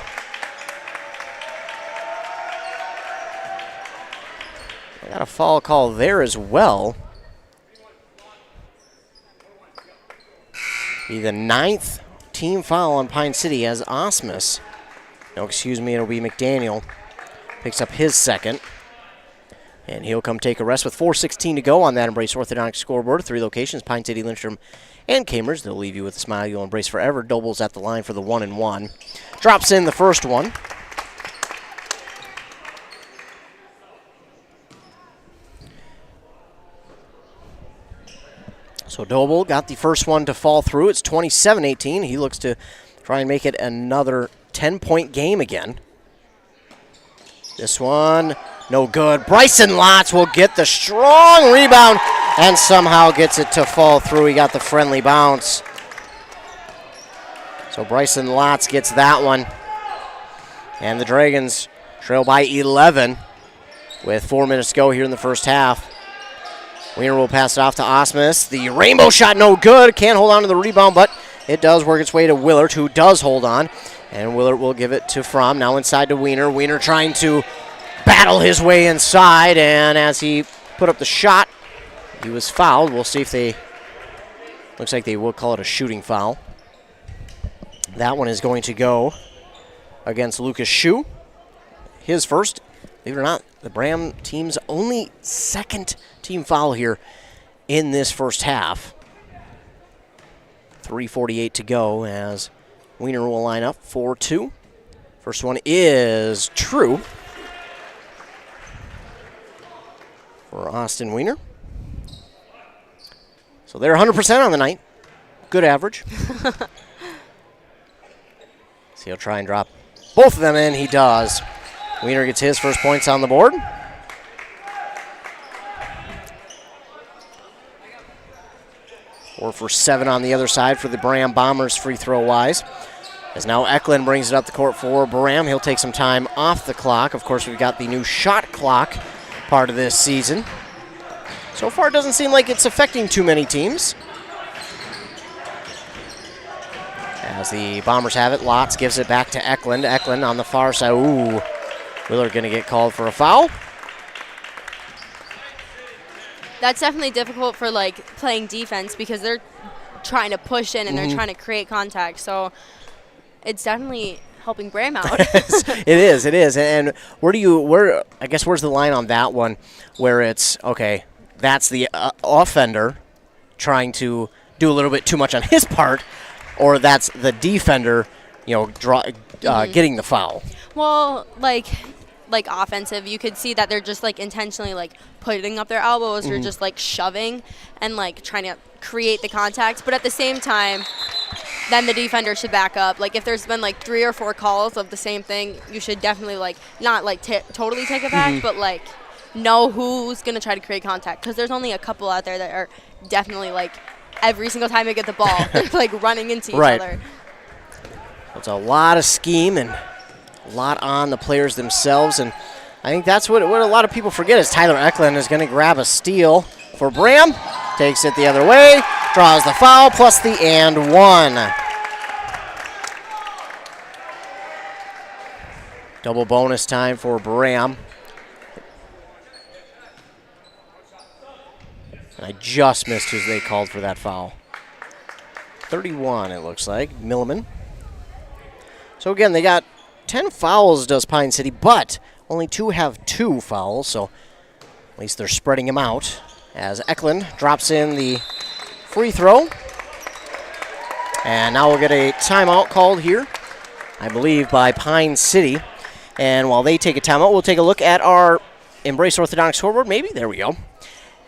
I got a foul call there as well. Be the 9th team foul on Pine City as Osmus. No, excuse me, it'll be McDaniel. Picks up his second. And he'll come take a rest with 4:16 to go on that Embrace Orthodontics scoreboard. 3 locations, Pine City, Lindstrom, and Camers. They'll leave you with a smile you'll embrace forever. Doble's at the line for the 1-and-1. Drops in the first one. So Doble got the first one to fall through. It's 27-18. He looks to try and make it another 10-point game again. This one, no good. Bryson Lotz will get the strong rebound and somehow gets it to fall through. He got the friendly bounce. So Bryson Lotz gets that one. And the Dragons trail by 11 with 4 minutes to go here in the first half. Wiener will pass it off to Osmus. The rainbow shot, no good. Can't hold on to the rebound, but it does work its way to Willard, who does hold on. And Willard will give it to Fromm. Now inside to Wiener. Wiener trying to battle his way inside. And as he put up the shot, he was fouled. We'll see if they... Looks like they will call it a shooting foul. That one is going to go against Lucas Shue. His first. Believe it or not, the Braham team's only second team foul here in this first half. 3:48 to go as Wiener will line up 4-2. First one is true for Austin Wiener. So they're 100% on the night. Good average. So he'll try and drop both of them in. He does. Wiener gets his first points on the board. Four for 7 on the other side for the Braham Bombers free throw wise. As now Eklund brings it up the court for Braham. He'll take some time off the clock. Of course, we've got the new shot clock part of this season. So far, it doesn't seem like it's affecting too many teams. As the Bombers have it, Lotz gives it back to Eklund. Eklund on the far side. Ooh, Willard going to get called for a foul. That's definitely difficult for like playing defense because they're trying to push in and they're trying to create contact. So it's definitely helping Braham out. It is. And I guess where's the line on that one where it's, okay, that's the offender trying to do a little bit too much on his part, or that's the defender, getting the foul? Well, like offensive, you could see that they're just like intentionally like putting up their elbows or just like shoving and like trying to create the contact. But at the same time, then the defender should back up. Like if there's been like 3 or 4 calls of the same thing, you should definitely like not like totally take it back, but like know who's gonna try to create contact, because there's only a couple out there that are definitely like every single time they get the ball, they're like running into each other. It's a lot of scheme and a lot on the players themselves, and I think that's what a lot of people forget is Tyler Eklund is going to grab a steal for Braham, takes it the other way, draws the foul, plus the and one. Double bonus time for Braham. And I just missed who they called for that foul. 31, it looks like, Milliman. So again, they got 10 fouls does Pine City, but only 2 have 2 fouls, so at least they're spreading them out. As Eklund drops in the free throw. And now we'll get a timeout called here, I believe, by Pine City. And while they take a timeout, we'll take a look at our Embrace Orthodontics scoreboard. Maybe, there we go.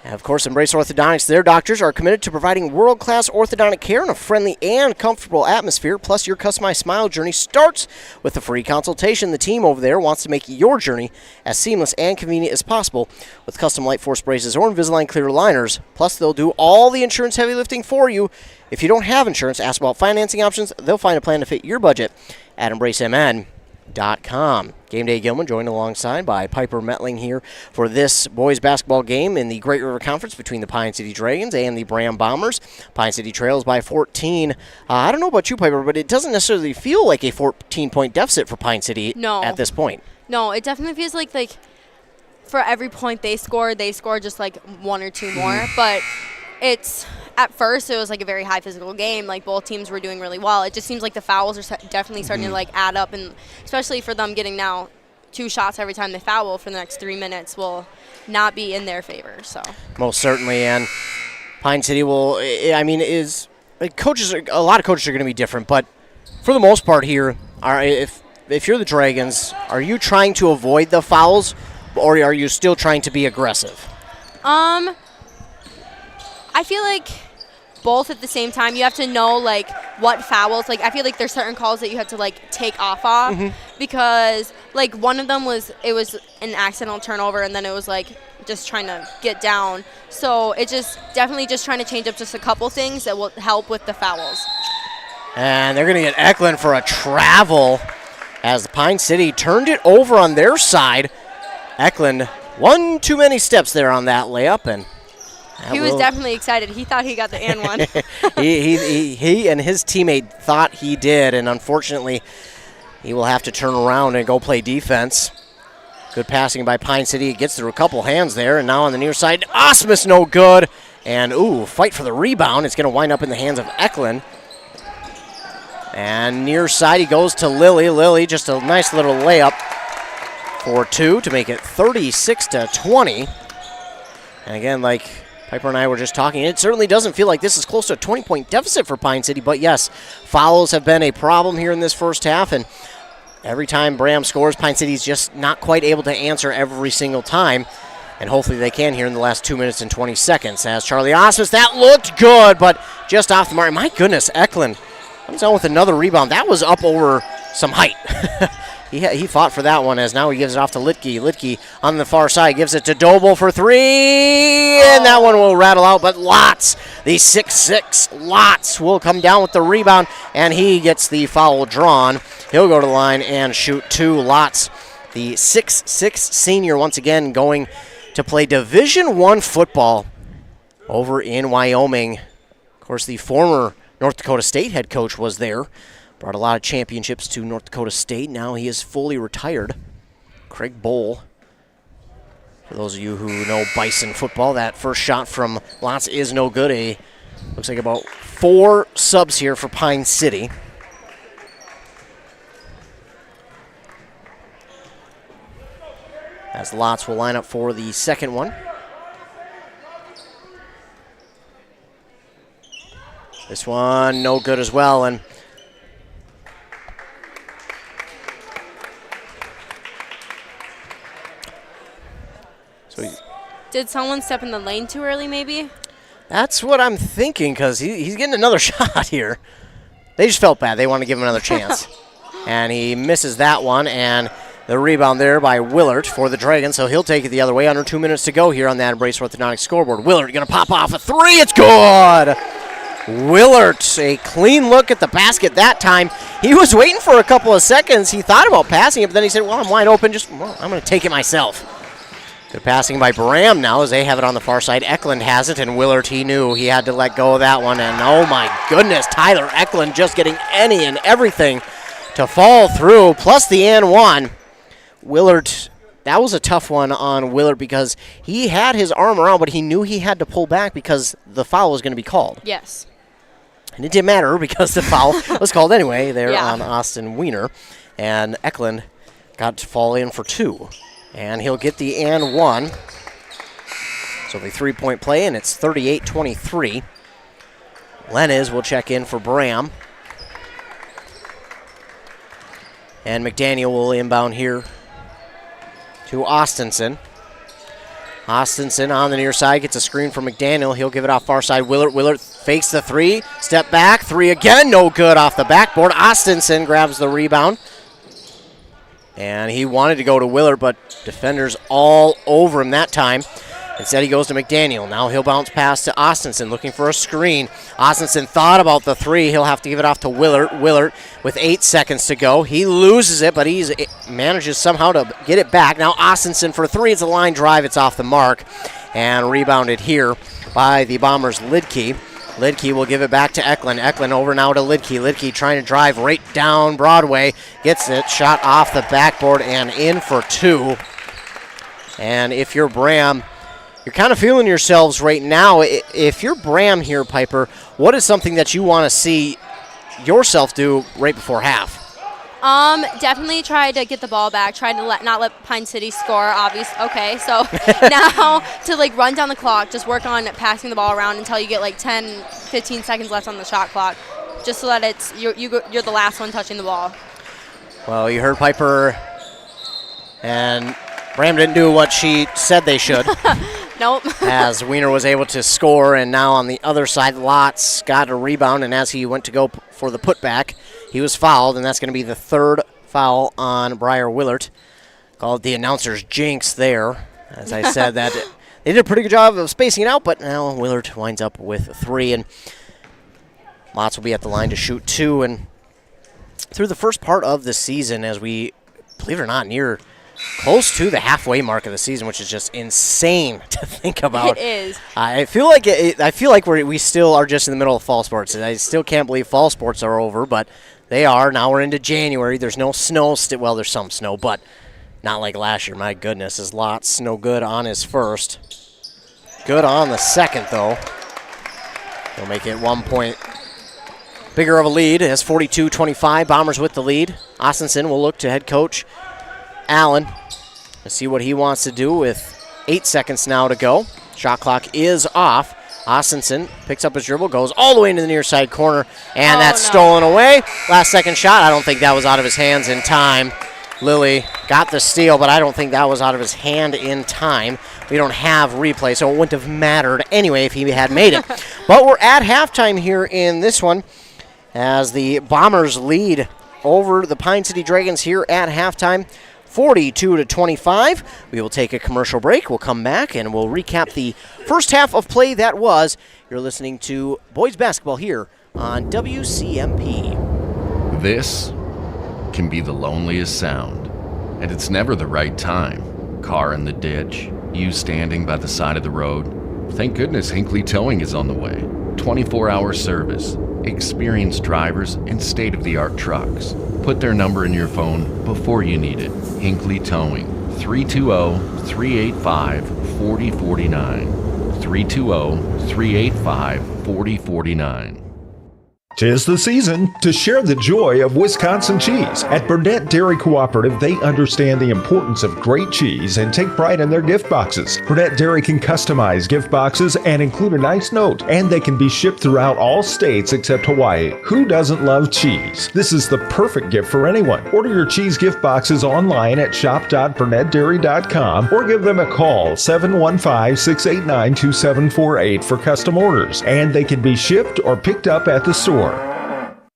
And of course, Embrace Orthodontics, their doctors are committed to providing world-class orthodontic care in a friendly and comfortable atmosphere. Plus, your customized smile journey starts with a free consultation. The team over there wants to make your journey as seamless and convenient as possible with custom Light Force braces or Invisalign clear aligners. Plus, they'll do all the insurance heavy lifting for you. If you don't have insurance, ask about financing options. They'll find a plan to fit your budget at EmbraceMN.com. Game Day Gilman joined alongside by Piper Metling here for this boys basketball game in the Great River Conference between the Pine City Dragons and the Braham Bombers. Pine City trails by 14. I don't know about you, Piper, but it doesn't necessarily feel like a 14-point deficit for Pine City at this point. No, it definitely feels like for every point they score just like 1 or 2 more. But it's at first it was like a very high physical game. Like both teams were doing really well. It just seems like the fouls are definitely starting to like add up, and especially for them getting now 2 shots every time they foul for the next 3 minutes will not be in their favor. So most certainly, and Pine City will. I mean, is like coaches. A lot of coaches are going to be different, but for the most part here, if you're the Dragons, are you trying to avoid the fouls, or are you still trying to be aggressive? I feel like both at the same time. You have to know like what fouls. Like I feel like there's certain calls that you have to like take off because like one of them was an accidental turnover, and then it was like just trying to get down. So it just definitely just trying to change up just a couple things that will help with the fouls. And they're going to get Eklund for a travel as Pine City turned it over on their side. Eklund, one too many steps there on that layup, and he was definitely excited. He thought he got the and one. he and his teammate thought he did, and unfortunately, he will have to turn around and go play defense. Good passing by Pine City. It gets through a couple hands there, and now on the near side, Osmus no good. And, fight for the rebound. It's going to wind up in the hands of Eklund. And near side, he goes to Lilly. Lilly, just a nice little layup for 2 to make it 36-20. And again, like Piper and I were just talking, it certainly doesn't feel like this is close to a 20-point deficit for Pine City. But yes, fouls have been a problem here in this first half. And every time Braham scores, Pine City's just not quite able to answer every single time. And hopefully they can here in the last 2 minutes and 20 seconds. As Charlie Osmus, that looked good, but just off the mark. My goodness, Eklund comes out with another rebound. That was up over some height. He fought for that one, as now he gives it off to Litke. Litke on the far side gives it to Doble for 3, and that one will rattle out. But Lotz, the 6'6", Lotz will come down with the rebound, and he gets the foul drawn. He'll go to the line and shoot 2. Lotz, the 6'6" senior, once again going to play Division I football over in Wyoming. Of course, the former North Dakota State head coach was there. Brought a lot of championships to North Dakota State. Now he is fully retired. Craig Bowl. For those of you who know Bison football, that first shot from Lotz is no good. Looks like about 4 subs here for Pine City. As Lotz will line up for the second one. This one no good as well, and did someone step in the lane too early, maybe? That's what I'm thinking, because he's getting another shot here. They just felt bad. They want to give him another chance. And he misses that one, and the rebound there by Willard for the Dragons, so he'll take it the other way. Under 2 minutes to go here on that Embrace Orthodontics scoreboard. Willard going to pop off a 3. It's good! Willard, a clean look at the basket that time. He was waiting for a couple of seconds. He thought about passing it, but then he said, well, I'm wide open. I'm going to take it myself. Good passing by Braham now as they have it on the far side. Eklund has it, and Willard, he knew he had to let go of that one. And oh my goodness, Tyler Eklund just getting any and everything to fall through, plus the and one. Willard, that was a tough one on Willard because he had his arm around, but he knew he had to pull back because the foul was going to be called. Yes. And it didn't matter because the foul was called anyway there on Austin Wiener. And Eklund got to fall in for 2. And he'll get the and one. So the 3-point play, and it's 38-23. Lenez will check in for Braham. And McDaniel will inbound here to Austinson. Austinson on the near side gets a screen from McDaniel. He'll give it off far side. Willard fakes the 3. Step back. 3 again. No good off the backboard. Austinson grabs the rebound. And he wanted to go to Willard, but defenders all over him that time. Instead, he goes to McDaniel. Now he'll bounce pass to Austinson, looking for a screen. Austinson thought about the 3. He'll have to give it off to Willard. Willard with 8 seconds to go. He loses it, but he manages somehow to get it back. Now Austinson for 3. It's a line drive. It's off the mark. And rebounded here by the Bombers' Lidke. Lidke will give it back to Eklund. Eklund over now to Lidke. Lidke trying to drive right down Broadway. Gets it. Shot off the backboard and in for 2. And if you're Braham, you're kind of feeling yourselves right now. If you're Braham here, Piper, what is something that you want to see yourself do right before half? Definitely try to get the ball back. Try to not let Pine City score. Obviously, okay. So now to like run down the clock, just work on passing the ball around until you get like 10, 15 seconds left on the shot clock, just so that you're the last one touching the ball. Well, you heard Piper, and Braham didn't do what she said they should. Nope. As Wiener was able to score, and now on the other side, Lotz got a rebound, and as he went to go for the putback, he was fouled, and that's going to be the third foul on Briar Willert. Called the announcer's jinx there. As I said, that they did a pretty good job of spacing it out, but now Willert winds up with 3, and Lotz will be at the line to shoot 2. And through the first part of the season, as we, believe it or not, near close to the halfway mark of the season, which is just insane to think about. It is. I feel like we still are just in the middle of fall sports. I still can't believe fall sports are over, but they are. Now we're into January. There's no snow. Well, there's some snow, but not like last year. My goodness, is Lotz no good on his first. Good on the second, though. He'll make it 1 point bigger of a lead. It has 42-25. Bombers with the lead. Ostenson will look to head coach Allen to see what he wants to do with 8 seconds now to go. Shot clock is off. Ostenson picks up his dribble, goes all the way into the near side corner, and that's stolen away. Last second shot, I don't think that was out of his hands in time. Lilly got the steal, but I don't think that was out of his hand in time. We don't have replay, so it wouldn't have mattered anyway if he had made it. But we're at halftime here in this one as the Bombers lead over the Pine City Dragons here at halftime. 42-25. We will take a commercial break. We'll come back and we'll recap the first half of play that was. You're listening to boys basketball here on WCMP. This can be the loneliest sound, and it's never the right time. Car in the ditch, you standing by the side of the road. Thank goodness Hinckley Towing is on the way. 24-hour service, experienced drivers, and state-of-the-art trucks. Put their number in your phone before you need it. Hinckley Towing, 320-385-4049. 320-385-4049. 'Tis the season to share the joy of Wisconsin cheese. At Burnett Dairy Cooperative, they understand the importance of great cheese and take pride in their gift boxes. Burnett Dairy can customize gift boxes and include a nice note, and they can be shipped throughout all states except Hawaii. Who doesn't love cheese? This is the perfect gift for anyone. Order your cheese gift boxes online at shop.burnettdairy.com or give them a call, 715-689-2748 for custom orders, and they can be shipped or picked up at the store.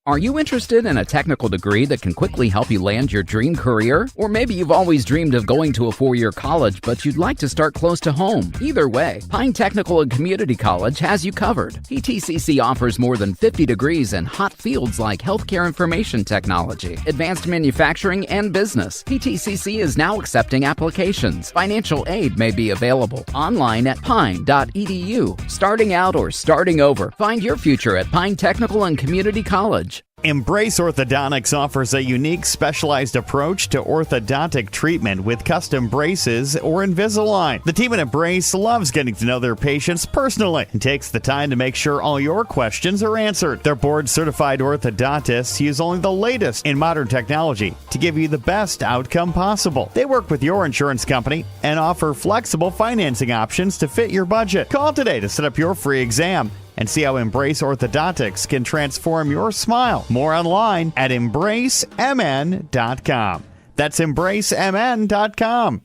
Are you interested in a technical degree that can quickly help you land your dream career? Or maybe you've always dreamed of going to a 4-year college, but you'd like to start close to home. Either way, Pine Technical and Community College has you covered. PTCC offers more than 50 degrees in hot fields like healthcare information technology, advanced manufacturing, and business. PTCC is now accepting applications. Financial aid may be available online at pine.edu. Starting out or starting over, find your future at Pine Technical and Community College. Embrace Orthodontics offers a unique specialized approach to orthodontic treatment with custom braces or Invisalign. The team at Embrace loves getting to know their patients personally and takes the time to make sure all your questions are answered. Their board-certified orthodontists use only the latest in modern technology to give you the best outcome possible. They work with your insurance company and offer flexible financing options to fit your budget. Call today to set up your free exam and see how Embrace Orthodontics can transform your smile. More online at embracemn.com. That's embracemn.com.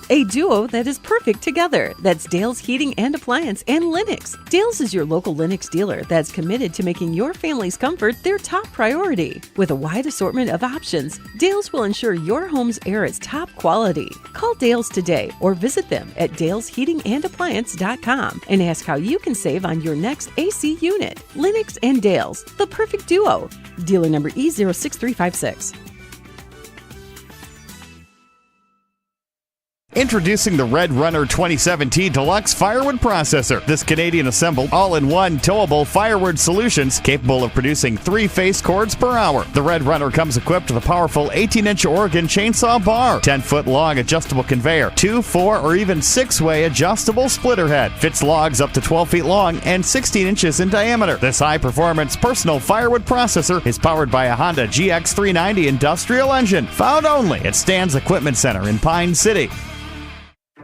A duo that is perfect together. That's Dale's Heating and Appliance and Lennox. Dale's is your local Lennox dealer that's committed to making your family's comfort their top priority. With a wide assortment of options, Dale's will ensure your home's air is top quality. Call Dale's today or visit them at dalesheatingandappliance.com and ask how you can save on your next AC unit. Lennox and Dale's, the perfect duo. Dealer number E06356. Introducing the Red Runner 2017 Deluxe Firewood Processor. This Canadian-assembled, all-in-one, towable firewood solutions capable of producing 3 face cords per hour. The Red Runner comes equipped with a powerful 18-inch Oregon chainsaw bar, 10-foot-long adjustable conveyor, 2, 4, or even 6-way adjustable splitter head. Fits logs up to 12 feet long and 16 inches in diameter. This high-performance personal firewood processor is powered by a Honda GX390 industrial engine, found only at Stan's Equipment Center in Pine City.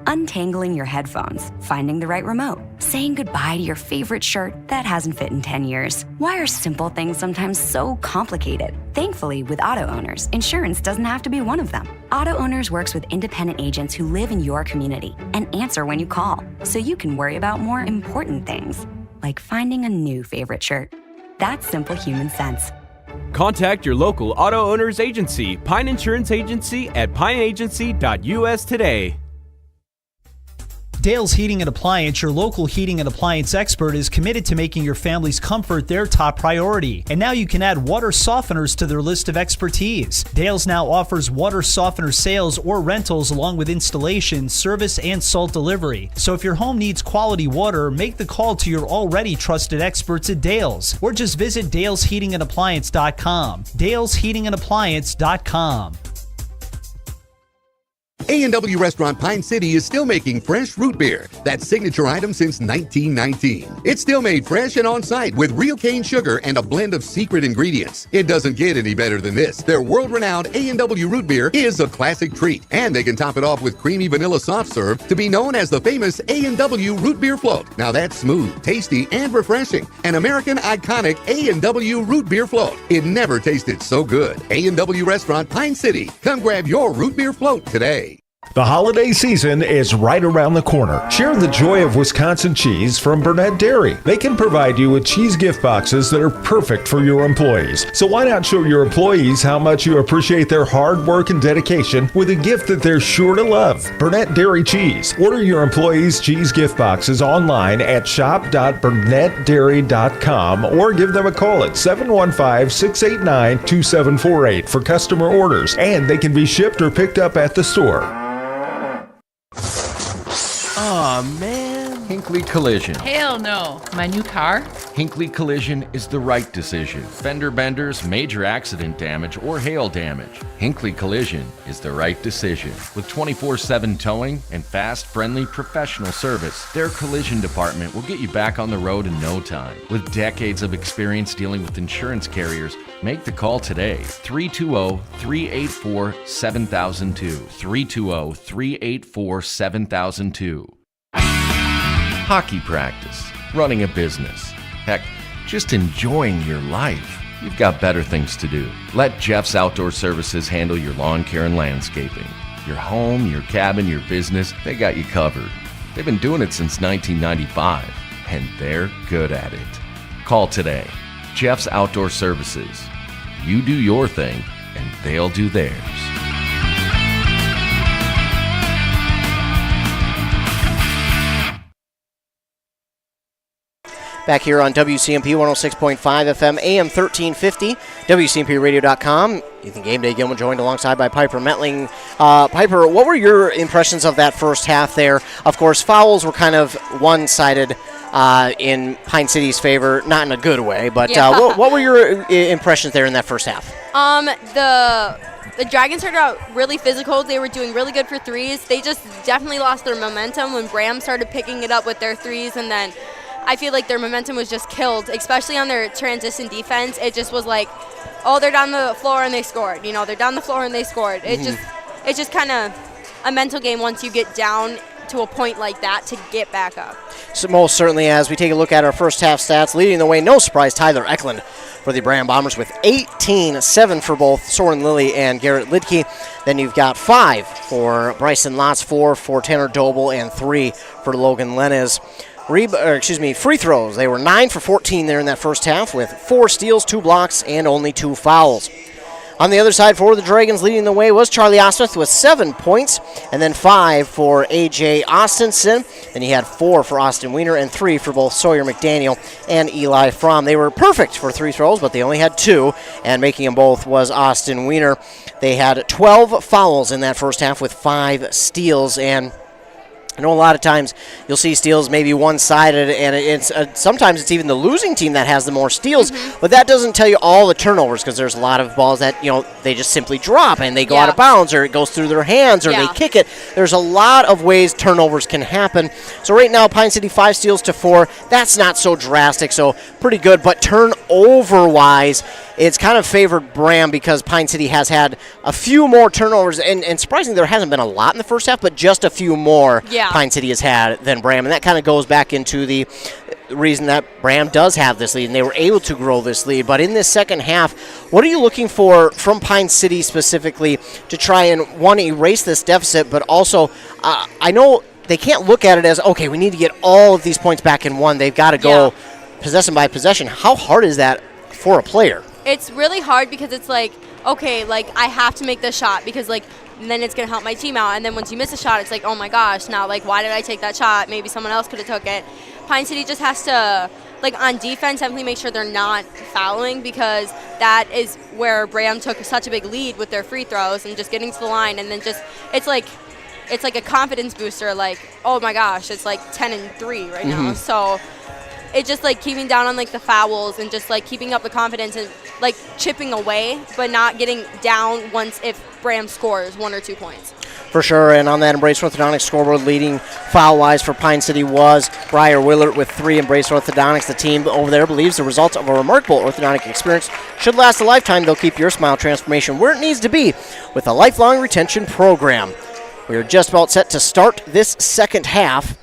Untangling your headphones, finding the right remote, saying goodbye to your favorite shirt that hasn't fit in 10 years. Why are simple things sometimes so complicated? Thankfully, with Auto Owners, insurance doesn't have to be one of them. Auto Owners works with independent agents who live in your community and answer when you call, so you can worry about more important things, like finding a new favorite shirt. That's simple human sense. Contact your local Auto Owners agency, Pine Insurance Agency, at pineagency.us today. Dale's Heating and Appliance, your local heating and appliance expert, is committed to making your family's comfort their top priority. And now you can add water softeners to their list of expertise. Dale's now offers water softener sales or rentals along with installation, service, and salt delivery. So if your home needs quality water, make the call to your already trusted experts at Dale's, or just visit dalesheatingandappliance.com. dalesheatingandappliance.com. A&W Restaurant Pine City is still making fresh root beer, that signature item since 1919. It's still made fresh and on-site with real cane sugar and a blend of secret ingredients. It doesn't get any better than this. Their world-renowned A&W root beer is a classic treat, and they can top it off with creamy vanilla soft serve to be known as the famous A&W root beer float. Now that's smooth, tasty, and refreshing. An American iconic A&W root beer float. It never tasted so good. A&W Restaurant Pine City. Come grab your root beer float today. The holiday season is right around the corner. Share the joy of Wisconsin cheese from Burnett Dairy. They can provide you with cheese gift boxes that are perfect for your employees. So why not show your employees how much you appreciate their hard work and dedication with a gift that they're sure to love? Burnett Dairy Cheese. Order your employees' cheese gift boxes online at shop.burnettdairy.com or give them a call at 715-689-2748 for customer orders, and they can be shipped or picked up at the store. Aw, man. Hinckley Collision. Hell no. My new car? Hinckley Collision is the right decision. Fender benders, major accident damage, or hail damage. Hinckley Collision is the right decision. With 24/7 towing and fast, friendly, professional service, their collision department will get you back on the road in no time. With decades of experience dealing with insurance carriers, make the call today. 320-384-7002. 320-384-7002. Hockey practice, running a business, heck, just enjoying your life. You've got better things to do. Let Jeff's Outdoor Services handle your lawn care and landscaping. Your home, your cabin, your business, they got you covered. They've been doing it since 1995, and they're good at it. Call today. Jeff's Outdoor Services. You do your thing, and they'll do theirs. Back here on WCMP 106.5 FM, AM 1350, WCMPradio.com. Ethan Game Day Gilman joined alongside by Piper Metling. Piper, what were your impressions of that first half there? Of course, fouls were kind of one-sided in Pine City's favor, not in a good way, but what were your impressions there in that first half? The Dragons started out really physical. They were doing really good for threes. They just definitely lost their momentum when Braham started picking it up with their threes, and then I feel like their momentum was just killed, especially on their transition defense. It just was like, oh, they're down the floor and they scored. You know, they're down the floor and they scored. It's just kind of a mental game once you get down to a point like that to get back up. So most certainly, as we take a look at our first half stats, leading the way, no surprise, Tyler Eklund for the Braham Bombers with 18, 7 for both Soren Lilly and Garrett Lidke. Then you've got 5 for Bryson Lotz, 4 for Tanner Doble, and 3 for Logan Lenez. Free throws. They were 9 for 14 there in that first half with 4 steals, 2 blocks, and only 2 fouls. On the other side for the Dragons, leading the way was Charlie Osmuth with 7 points, and then 5 for A.J. Austinson. Then he had 4 for Austin Weiner and 3 for both Sawyer McDaniel and Eli Fromm. They were perfect for 3 throws, but they only had 2, and making them both was Austin Weiner. They had 12 fouls in that first half with 5 steals, and I know a lot of times you'll see steals maybe one-sided, and it's sometimes it's even the losing team that has the more steals, but that doesn't tell you all the turnovers, because there's a lot of balls that, they just simply drop and they go out of bounds, or it goes through their hands, or they kick it. There's a lot of ways turnovers can happen. So right now, Pine City 5 steals to 4. That's not so drastic, so pretty good. But turnover-wise, it's kind of favored Braham because Pine City has had a few more turnovers, and surprisingly, there hasn't been a lot in the first half, but just a few more Pine City has had than Braham, and that kind of goes back into the reason that Braham does have this lead, and they were able to grow this lead. But in this second half, what are you looking for from Pine City specifically to try and, one, erase this deficit, but also, I know they can't look at it as, okay, we need to get all of these points back in one. They've got to go possession by possession. How hard is that for a player? It's really hard because it's like, okay, like I have to make this shot because like then it's going to help my team out. And then once you miss a shot, it's like, oh my gosh, now like why did I take that shot? Maybe someone else could have took it. Pine City just has to, like on defense, definitely make sure they're not fouling, because that is where Braham took such a big lead with their free throws and just getting to the line, and then just it's like a confidence booster, like, oh my gosh, it's like 10-3 right now. So it's just like keeping down on like the fouls and just like keeping up the confidence and like chipping away, but not getting down once if Braham scores 1 or 2 points. For sure, and on that Embrace Orthodontics scoreboard, leading foul-wise for Pine City was Briar Willert with 3. Embrace Orthodontics, the team over there, believes the results of a remarkable orthodontic experience should last a lifetime. They'll keep your smile transformation where it needs to be with a lifelong retention program. We are just about set to start this second half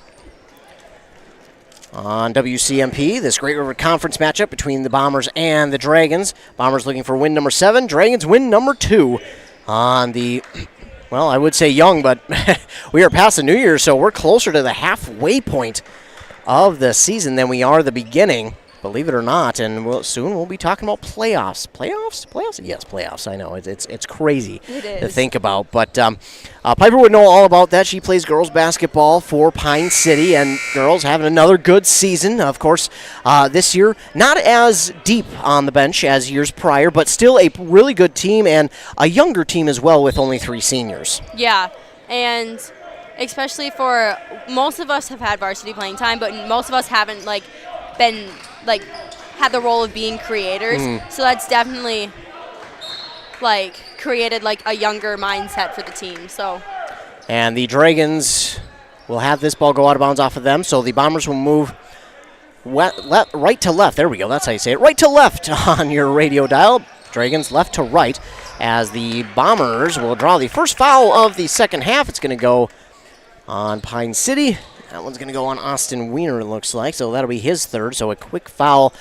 on WCMP, this Great River Conference matchup between the Bombers and the Dragons. Bombers looking for win number 7, Dragons win number 2 on the, well, I would say young, but we are past the New Year, so we're closer to the halfway point of the season than we are the beginning, believe it or not, and soon we'll be talking about playoffs. Playoffs? Yes, playoffs. I know, it's crazy to think about, but Piper would know all about that. She plays girls basketball for Pine City, and girls having another good season. Of course, this year, not as deep on the bench as years prior, but still a really good team, and a younger team as well with only 3 seniors. Yeah, and especially for most of us have had varsity playing time, but most of us haven't been had the role of being creators. So that's definitely created a younger mindset for the team. So, and the Dragons will have this ball go out of bounds off of them, so the Bombers will move right to left. There we go, that's how you say it. Right to left on your radio dial. Dragons left to right, as the Bombers will draw the first foul of the second half. It's going to go on Pine City. That one's going to go on Austin Weiner, it looks like, so that'll be his 3rd, so a quick foul.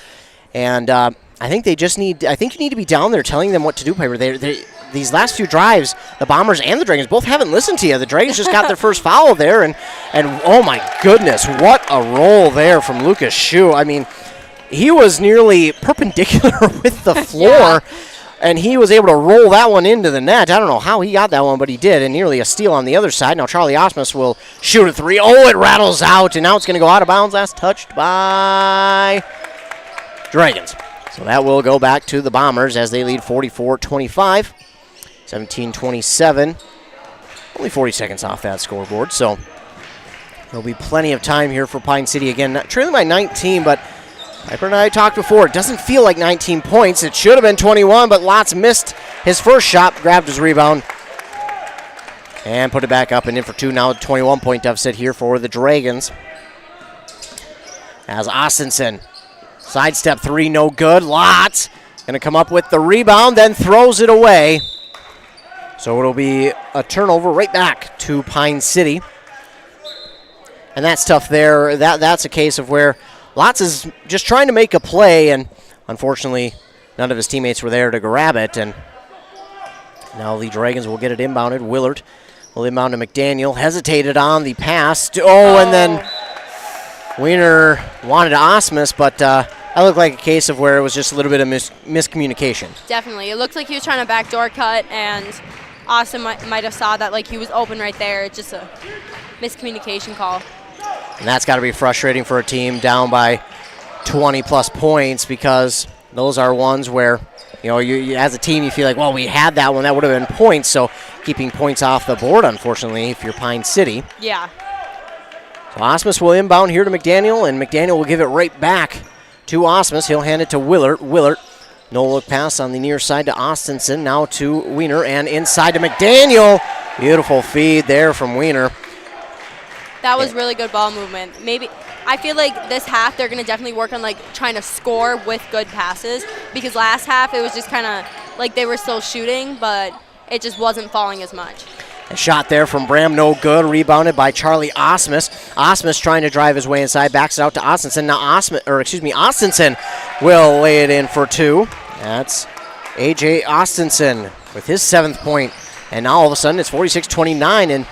And I think you need to be down there telling them what to do, Piper. These last few drives, the Bombers and the Dragons both haven't listened to you. The Dragons just got their first foul there, and oh my goodness, what a roll there from Lucas Shue. I mean, he was nearly perpendicular with the floor. And he was able to roll that one into the net. I don't know how he got that one, but he did, and nearly a steal on the other side. Now Charlie Osmus will shoot a 3. Oh, it rattles out, and now it's going to go out of bounds. Last touched by Dragons. So that will go back to the Bombers as they lead 44-25, 17-27. Only 40 seconds off that scoreboard, so there'll be plenty of time here for Pine City. Again, trailing by 19, but Piper and I talked before, it doesn't feel like 19 points. It should have been 21, but Lotz missed his first shot, grabbed his rebound, and put it back up and in for 2. Now 21-point deficit here for the Dragons. As Austinson, sidestep 3, no good. Lotz going to come up with the rebound, then throws it away. So it'll be a turnover right back to Pine City. And that's tough there. That's a case of where Lotz is just trying to make a play, and unfortunately, none of his teammates were there to grab it. And now the Dragons will get it inbounded. Willard will inbound to McDaniel. Hesitated on the pass. And then Weiner wanted Osmus, but that looked like a case of where it was just a little bit of miscommunication. Definitely. It looked like he was trying to backdoor cut, and Austin might have saw that like he was open right there. It's just a miscommunication call. And that's got to be frustrating for a team down by 20-plus points, because those are ones where, you as a team, you feel like, well, we had that one. That would have been points. So keeping points off the board, unfortunately, if you're Pine City. Yeah. So Osmus will inbound here to McDaniel, and McDaniel will give it right back to Osmus. He'll hand it to Willert. Willert, no look pass on the near side to Austinson. Now to Wiener, and inside to McDaniel. Beautiful feed there from Wiener. That was really good ball movement. Maybe I feel like this half they're going to definitely work on like trying to score with good passes, because last half it was just kind of like they were still shooting, but it just wasn't falling as much. A shot there from Braham, no good. Rebounded by Charlie Osmus. Osmus trying to drive his way inside, backs it out to Austinson. Now Austinson will lay it in for two. That's A.J. Austinson with his 7th point. And now all of a sudden it's 46-29, and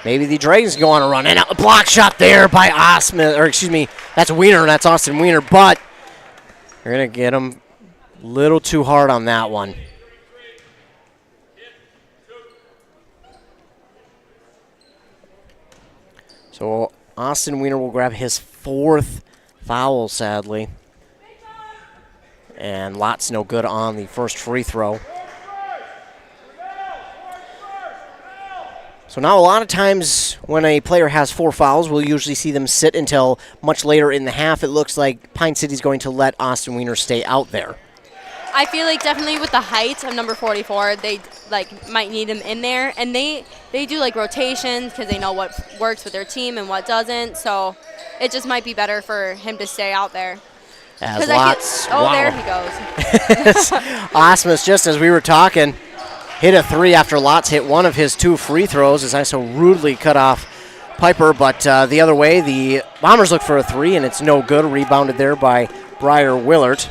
maybe the Dragons go on a run. And a block shot there by that's Wiener, that's Austin Wiener, but you're going to get him a little too hard on that one. So Austin Wiener will grab his 4th foul, sadly. And Lott's no good on the first free throw. So now a lot of times when a player has 4 fouls, we'll usually see them sit until much later in the half. It looks like Pine City's going to let Austin Wiener stay out there. I feel like definitely with the height of number 44, they might need him in there, and they do like rotations because they know what works with their team and what doesn't. So it just might be better for him to stay out there. As Lots, there he goes. Osmus, just as we were talking, hit a 3 after Lots hit one of his 2 free throws, as I so rudely cut off Piper. But the other way, the Bombers look for a 3, and it's no good. Rebounded there by Briar Willert.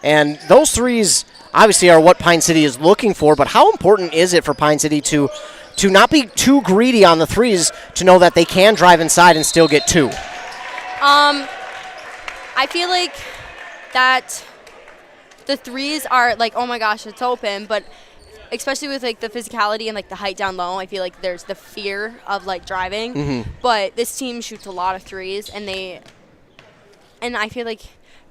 And those threes obviously are what Pine City is looking for, but how important is it for Pine City to not be too greedy on the threes, to know that they can drive inside and still get 2? I feel like that the threes are like, oh my gosh, it's open, but especially with like the physicality and like the height down low, I feel like there's the fear of like driving. Mm-hmm. But this team shoots a lot of threes, and I feel like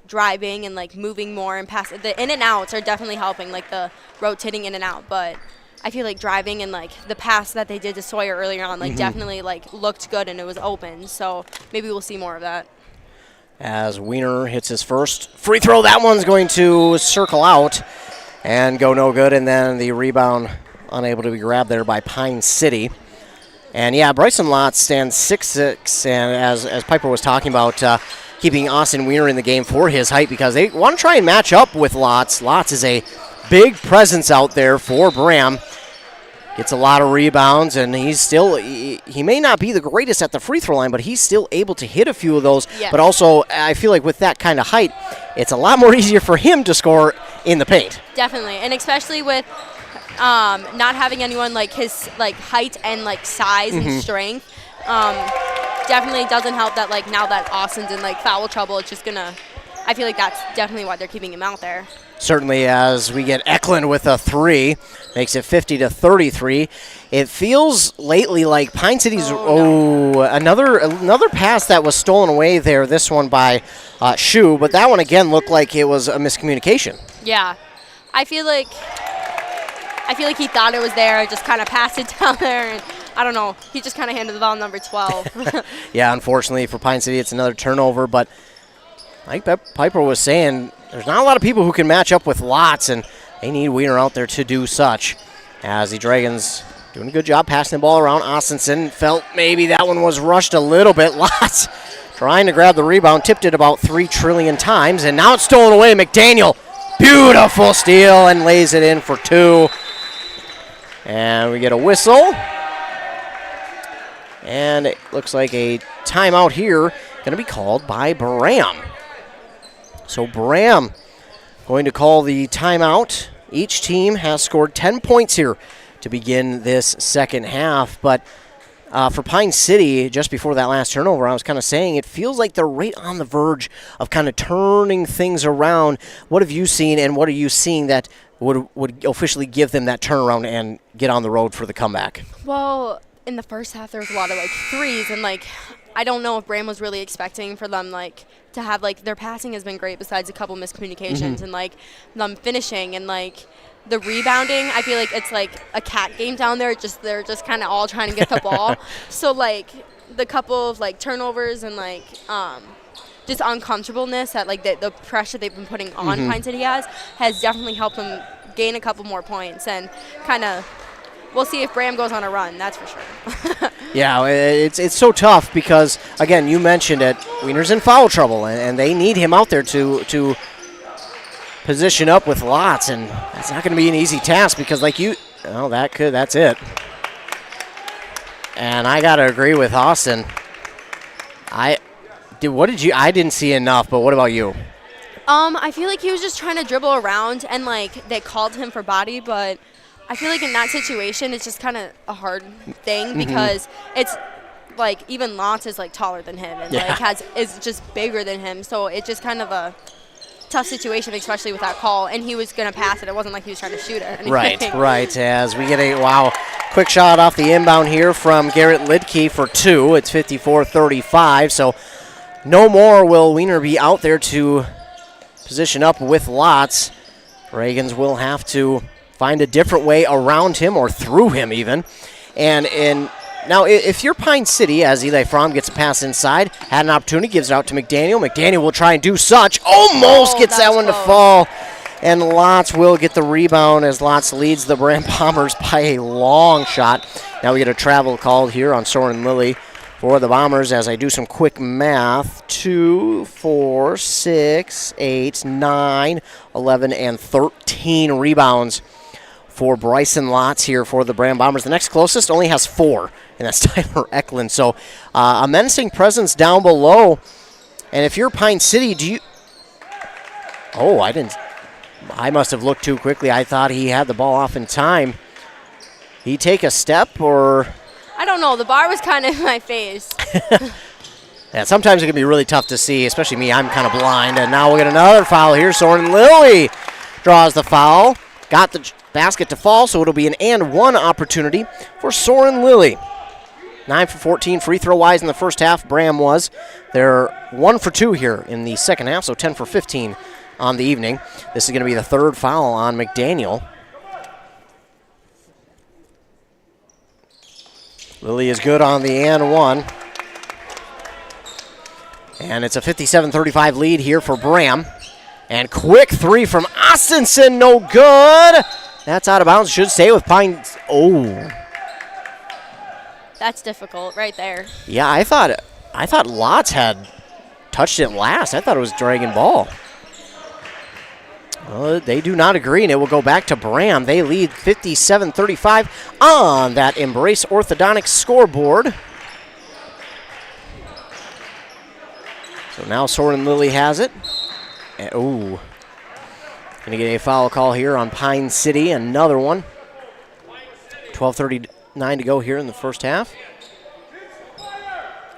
driving and like moving more and pass the in and outs are definitely helping, like the rotating in and out. But I feel like driving and like the pass that they did to Sawyer earlier on, like definitely like looked good and it was open. So maybe we'll see more of that. As Wiener hits his first free throw, that one's going to circle out and go no good, and then the rebound unable to be grabbed there by Pine City. And yeah, Bryson Lotz stands 6'6", and as Piper was talking about, keeping Austin Wiener in the game for his height, because they want to try and match up with Lotz. Lotz is a big presence out there for Braham. Gets a lot of rebounds, and he's still, he may not be the greatest at the free throw line, but he's still able to hit a few of those. Yes. But also, I feel like with that kind of height, it's a lot more easier for him to score in the paint. Definitely, and especially with not having anyone like his like height and like size and strength, definitely doesn't help that like now that Austin's in like foul trouble, it's just gonna, I feel like that's definitely why they're keeping him out there. Certainly, as we get Eklund with a 3, makes it 50-33. It feels lately like Pine City's another pass that was stolen away there. This one by Shu, but that one again looked like it was a miscommunication. Yeah, I feel like he thought it was there, just kind of passed it down there, and I don't know. He just kind of handed the ball number 12. Yeah, unfortunately for Pine City, it's another turnover, but like Piper was saying, there's not a lot of people who can match up with Lots, and they need Wiener out there to do such. As the Dragons doing a good job passing the ball around. Austinson felt maybe that one was rushed a little bit. Lots trying to grab the rebound, tipped it about 3 trillion times, and now it's stolen away. McDaniel, beautiful steal, and lays it in for 2. And we get a whistle. And it looks like a timeout here going to be called by Braham. So Braham going to call the timeout. Each team has scored 10 points here to begin this second half, but for Pine City, just before that last turnover, I was kind of saying it feels like they're right on the verge of kind of turning things around. What have you seen, and what are you seeing that would officially give them that turnaround and get on the road for the comeback? Well, in the first half, there was a lot of threes, and I don't know if Braham was really expecting for them to have their passing has been great besides a couple miscommunications and them finishing and the rebounding. I feel like it's a cat game down there. They're just kind of all trying to get the ball. So the couple of turnovers and just uncomfortableness that the pressure they've been putting on Pine City has definitely helped them gain a couple more points and kind of. We'll see if Braham goes on a run, that's for sure. Yeah, it's so tough because, again, you mentioned it, Wiener's in foul trouble, and they need him out there to position up with lots, and that's not going to be an easy task because, that's it. And I got to agree with Austin. I didn't see enough, but what about you? I feel like he was just trying to dribble around, and they called him for body, but I feel like in that situation, it's just kind of a hard thing because it's even Lots is taller than him and is just bigger than him. So it's just kind of a tough situation, especially with that call. And he was going to pass it. It wasn't like he was trying to shoot it. Right. As we get a quick shot off the inbound here from Garrett Lidke for two. It's 54-35. So no more will Wiener be out there to position up with Lots. Reagans will have to find a different way around him or through him even. And now if you're Pine City, as Eli Fromm gets a pass inside, had an opportunity, gives it out to McDaniel. McDaniel will try and do such. Almost gets that one to fall. And Lots will get the rebound as Lots leads the Braham Bombers by a long shot. Now we get a travel called here on Soren Lilly for the Bombers as I do some quick math. 2, 4, 6, 8, 9, 11, and 13 rebounds for Bryson Lots here for the Braham Bombers. The next closest only has 4, and that's Tyler Eklund. So a menacing presence down below. And if you're Pine City, do you... Oh, I must have looked too quickly. I thought he had the ball off in time. He take a step or... I don't know. The bar was kind of in my face. Yeah, sometimes it can be really tough to see, especially me. I'm kind of blind. And now we'll get another foul here. Soren Lilly draws the foul. Got the basket to fall, so it'll be an and one opportunity for Soren Lilly. 9 for 14 free throw-wise in the first half. Braham was. They're 1 for 2 here in the second half, so 10 for 15 on the evening. This is going to be the third foul on McDaniel. Lilly is good on the and one. And it's a 57-35 lead here for Braham. And quick three from Austinson, no good. That's out of bounds, should stay with Pine. Oh. That's difficult right there. Yeah, I thought Lots had touched it last. I thought it was Dragon Ball. Well, they do not agree, and it will go back to Braham. They lead 57-35 on that Embrace Orthodontics scoreboard. So now Soren Lilly has it. Ooh. Going to get a foul call here on Pine City. Another one. 12:39 to go here in the first half.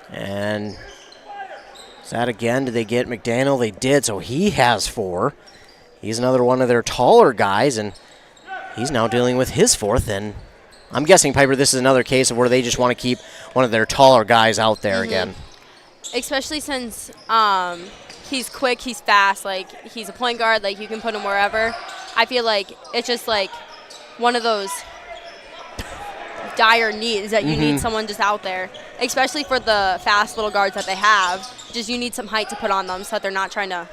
And is that again? Did they get McDaniel? They did, so he has 4. He's another one of their taller guys, and he's now dealing with his 4th. And I'm guessing, Piper, this is another case of where they just want to keep one of their taller guys out there again. Especially since he's quick, he's fast, he's a point guard, you can put him wherever. I feel like it's just one of those dire needs that you need someone just out there, especially for the fast little guards that they have. Just you need some height to put on them so that they're not trying to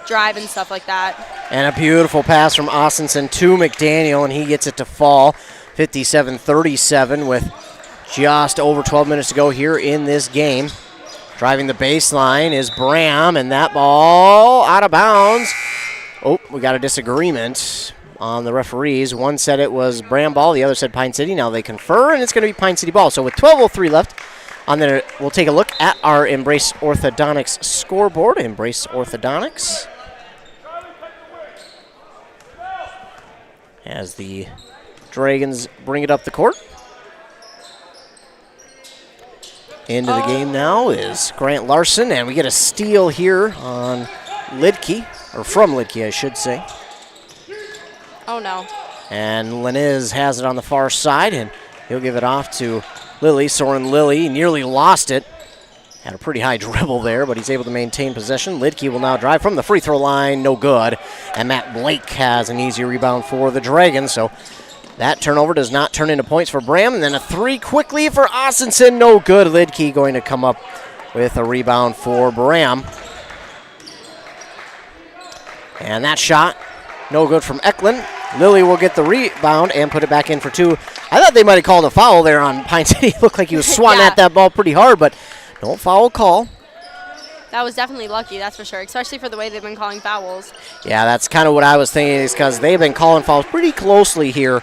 drive and stuff like that. And a beautiful pass from Austinson to McDaniel, and he gets it to fall. 57-37 with just over 12 minutes to go here in this game. Driving the baseline is Braham, and that ball out of bounds. Oh, we got a disagreement on the referees. One said it was Braham ball, the other said Pine City. Now they confer, and it's going to be Pine City ball. So with 12:03 left, we'll take a look at our Embrace Orthodontics scoreboard. Embrace Orthodontics. As the Dragons bring it up the court. Into the game now is Grant Larson, and we get a steal here on Lidke, or from Lidke, I should say. Oh, no. And Leniz has it on the far side, and he'll give it off to Lilly. Soren Lilly nearly lost it. Had a pretty high dribble there, but he's able to maintain possession. Lidke will now drive from the free throw line, no good. And Matt Blake has an easy rebound for the Dragons, so that turnover does not turn into points for Braham. And then a three quickly for Austinson, no good. Lidke going to come up with a rebound for Braham. And that shot, no good from Eklund. Lilly will get the rebound and put it back in for two. I thought they might have called a foul there on Pine City. It looked like he was swatting at that ball pretty hard, but no foul call. That was definitely lucky, that's for sure, especially for the way they've been calling fouls. Yeah, that's kind of what I was thinking, is because they've been calling fouls pretty closely here,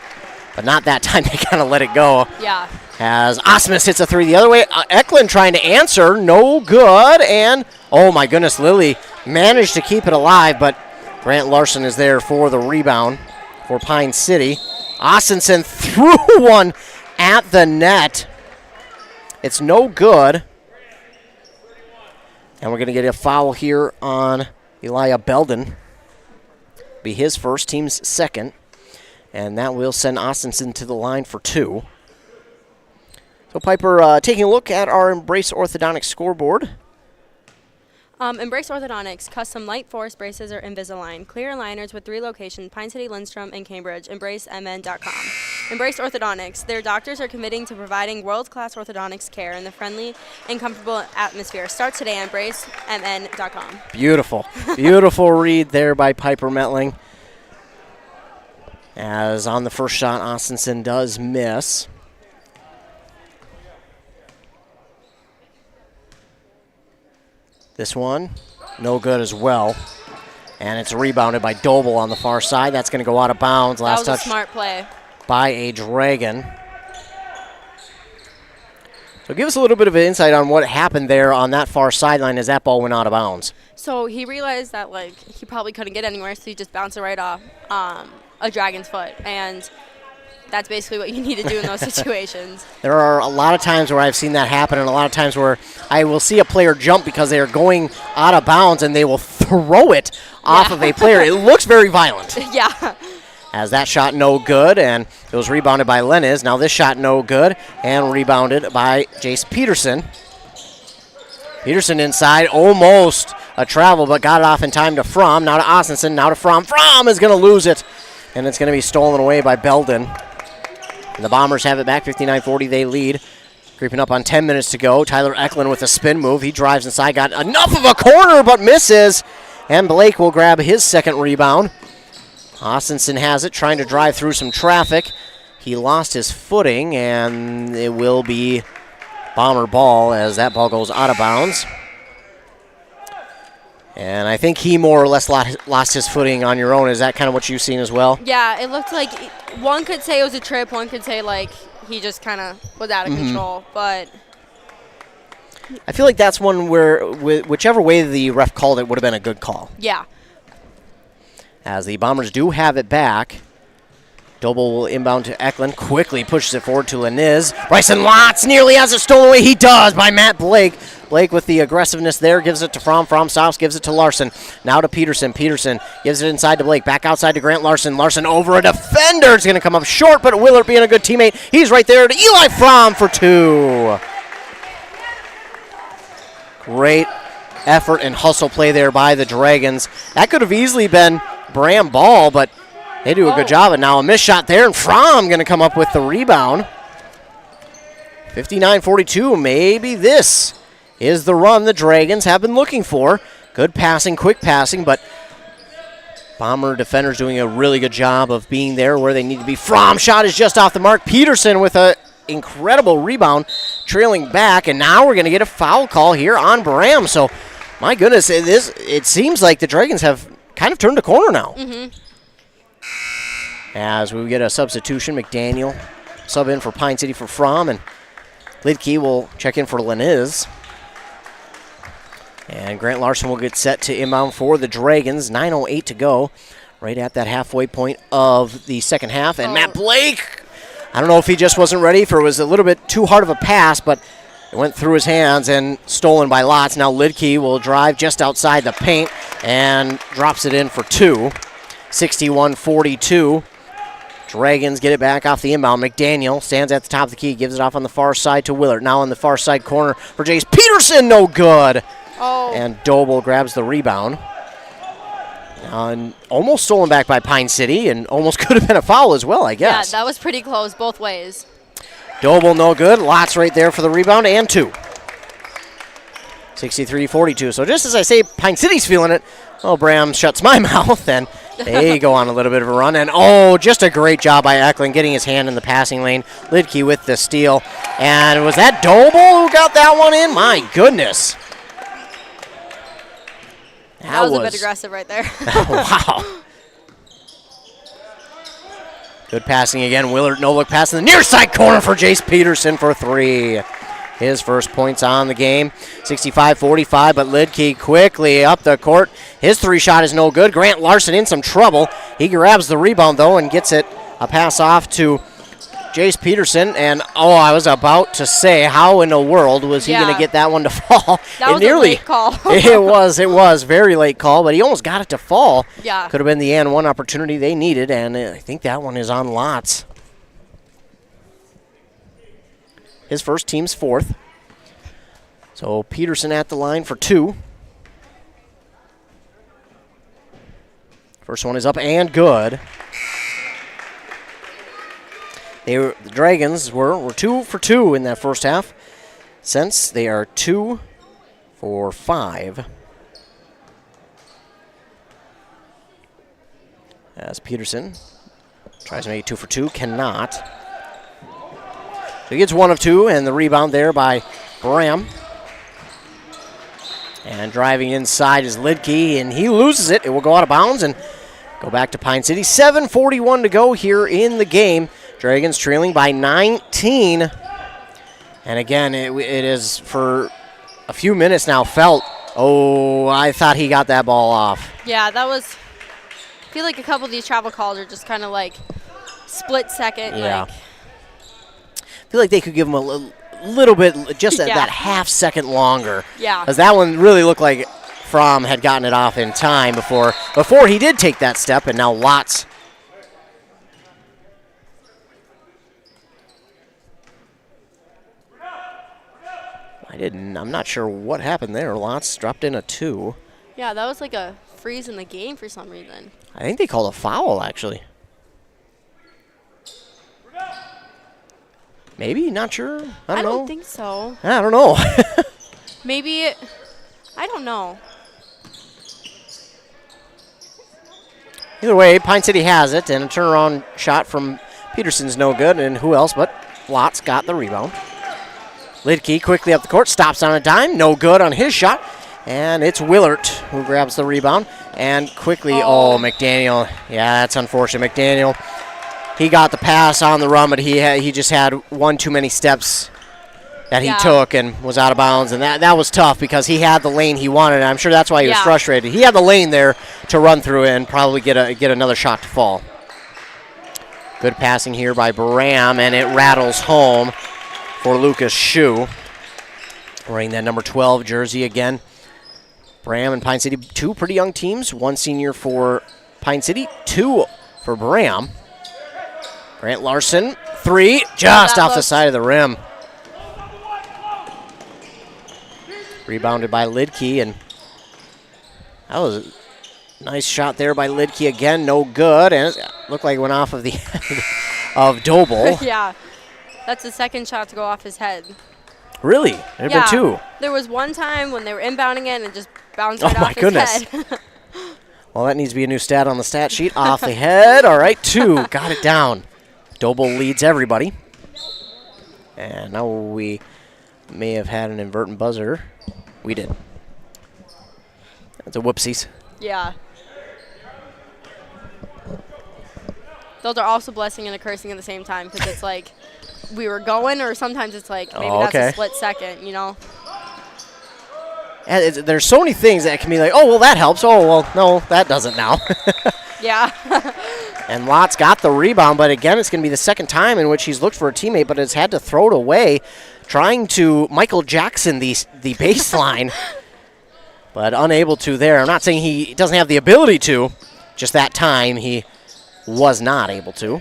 but not that time. They kind of let it go. Yeah. As Osmus hits a three the other way. Eklund trying to answer, no good. And, oh my goodness, Lilly managed to keep it alive, but Grant Larson is there for the rebound for Pine City. Austinson threw one at the net. It's no good. And we're going to get a foul here on Elijah Belden. Be his first, team's second. And that will send Austinson to the line for two. So Piper, taking a look at our Embrace Orthodontics scoreboard. Embrace Orthodontics, custom light force braces or Invisalign. Clear aligners with 3 locations, Pine City, Lindstrom, and Cambridge. EmbraceMN.com. Embrace Orthodontics. Their doctors are committing to providing world-class orthodontics care in the friendly and comfortable atmosphere. Start today at EmbraceMN.com. Beautiful. Beautiful read there by Piper Metling. As on the first shot, Austinson does miss. This one, no good as well. And it's rebounded by Doble on the far side. That's going to go out of bounds. Last that was touch a smart play by a Dragon. So give us a little bit of an insight on what happened there on that far sideline as that ball went out of bounds. So he realized that he probably couldn't get anywhere, so he just bounced it right off a Dragon's foot. And that's basically what you need to do in those situations. There are a lot of times where I've seen that happen, and a lot of times where I will see a player jump because they are going out of bounds and they will throw it off of a player. It looks very violent. Yeah. As that shot no good, and it was rebounded by Leniz. Now this shot no good, and rebounded by Jace Peterson. Peterson inside, almost a travel, but got it off in time to Fromm. Now to Austinson, now to Fromm. Fromm is going to lose it, and it's going to be stolen away by Belden. And the Bombers have it back, 59-40, they lead. Creeping up on 10 minutes to go. Tyler Eklund with a spin move. He drives inside, got enough of a corner, but misses. And Blake will grab his second rebound. Austinson has it, trying to drive through some traffic. He lost his footing, and it will be Bomber ball as that ball goes out of bounds. And I think he more or less lost his footing on your own. Is that kind of what you've seen as well? Yeah, it looked like one could say it was a trip, one could say he just kind of was out of control, but I feel like that's one where whichever way the ref called it would have been a good call. Yeah. As the Bombers do have it back. Doble will inbound to Eklund, quickly pushes it forward to Leniz. Bryson Lotz nearly has it stolen away. He does by Matt Blake. Blake with the aggressiveness there gives it to Fromm. Fromm stops, gives it to Larson. Now to Peterson. Peterson gives it inside to Blake. Back outside to Grant Larson. Larson over a defender. It's going to come up short, but Willard being a good teammate. He's right there to Eli Fromm for two. Great effort and hustle play there by the Dragons. That could have easily been Braham ball, but they do a good job. And now a missed shot there, and Fromm going to come up with the rebound. 59-42. Maybe this is the run the Dragons have been looking for. Good passing, quick passing, but Bomber defenders doing a really good job of being there where they need to be. Fromm shot is just off the mark. Peterson with an incredible rebound, trailing back, and now we're going to get a foul call here on Braham. So, my goodness, it seems like the Dragons have kind of turned a corner now. As we get a substitution, McDaniel sub in for Pine City for Fromm, and Lidke will check in for Leniz. And Grant Larson will get set to inbound for the Dragons. 9:08 to go, right at that halfway point of the second half. And Matt Blake, I don't know if he just wasn't ready, if it was a little bit too hard of a pass, but It went through his hands and stolen by Lotz. Now Lidke will drive just outside the paint and drops it in for 2. 61-42. Dragons get it back off the inbound. McDaniel stands at the top of the key, gives it off on the far side to Willard. Now on the far side corner for Jace Peterson, no good. Oh. And Doble grabs the rebound. And almost stolen back by Pine City, and almost could have been a foul as well, I guess. Yeah, that was pretty close both ways. Doble no good. Lotz right there for the rebound and 2. 63-42. So just as I say, Pine City's feeling it. Oh, Braham shuts my mouth, and they go on a little bit of a run. And, just a great job by Eklund getting his hand in the passing lane. Lidke with the steal. And was that Doble who got that one in? My goodness. That was a bit aggressive right there. Wow. Good passing again. Willard no-look pass in the near side corner for Jace Peterson for 3. His first points on the game. 65-45, but Lidke quickly up the court. His 3-shot is no good. Grant Larson in some trouble. He grabs the rebound, though, and gets it a pass off to Jace Peterson. And, I was about to say, how in the world was he going to get that one to fall? That was a late call. It was. Very late call, but he almost got it to fall. Yeah. Could have been the and one opportunity they needed, and I think that one is on Lotz. His first, team's 4th. So Peterson at the line for 2. First one is up and good. The Dragons were 2 for 2 in that first half. Since they are 2 for 5. As Peterson tries to make it 2 for 2, cannot. So he gets 1 of 2, and the rebound there by Braham. And driving inside is Lidke, and he loses it. It will go out of bounds and go back to Pine City. 7:41 to go here in the game. Dragons trailing by 19. And again, it is for a few minutes now felt, I thought he got that ball off. Yeah, that was, I feel like a couple of these travel calls are just kind of like split second. Yeah. I feel like they could give him a little bit, just that half second longer. Yeah. Because that one really looked like Fromm had gotten it off in time before he did take that step, and now Lotz. I'm not sure what happened there. Lotz dropped in a 2. Yeah, that was like a freeze in the game for some reason. I think they called a foul, actually. Maybe, not sure. I don't know. Think so. I don't know. Maybe, I don't know. Either way, Pine City has it, and a turnaround shot from Peterson's no good, and who else but Lotz got the rebound. Lidke quickly up the court, stops on a dime, no good on his shot, and it's Willard who grabs the rebound, and quickly, McDaniel. Yeah, that's unfortunate. McDaniel, he got the pass on the run, but he just had one too many steps that he took and was out of bounds, and that was tough because he had the lane he wanted, and I'm sure that's why he was frustrated. He had the lane there to run through and probably get another shot to fall. Good passing here by Braham, and it rattles home for Lucas Shue. Wearing that number 12 jersey again. Braham and Pine City, 2 pretty young teams. 1 senior for Pine City, 2 for Braham. Grant Larson, 3, just off the side of the rim. Rebounded by Lidke, and that was a nice shot there by Lidke again. No good, and it looked like it went off of the head of Doble. Yeah. That's the second shot to go off his head. Really? There have been 2. There was one time when they were inbounding it and it just bounced right off his head. Well, that needs to be a new stat on the stat sheet. Off the head. All right, 2. Got it down. Doble leads everybody. And now we may have had an invertent buzzer. We did. That's a whoopsies. Yeah. Those are also blessing and a cursing at the same time because it's like we were going, or sometimes it's like maybe that's a split second, you know? And there's so many things that can be like, oh, well, that helps. Oh, well, no, that doesn't now. Yeah. And Lott's got the rebound, but again, it's going to be the second time in which he's looked for a teammate, but has had to throw it away, trying to Michael Jackson the baseline, but unable to there. I'm not saying he doesn't have the ability to, just that time he was not able to.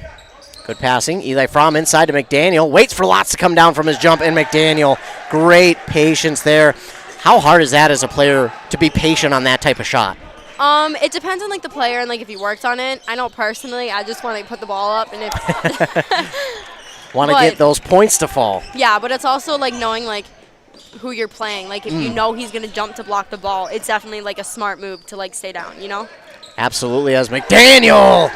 Good passing. Eli Fromm inside to McDaniel. Waits for Lotz to come down from his jump, and McDaniel, great patience there. How hard is that as a player to be patient on that type of shot? It depends on like the player and like if he worked on it. I know personally, I just want to put the ball up and if want to get those points to fall. Yeah, but it's also like knowing like who you're playing. Like if you know he's gonna jump to block the ball, it's definitely like a smart move to like stay down. You know? Absolutely. As McDaniel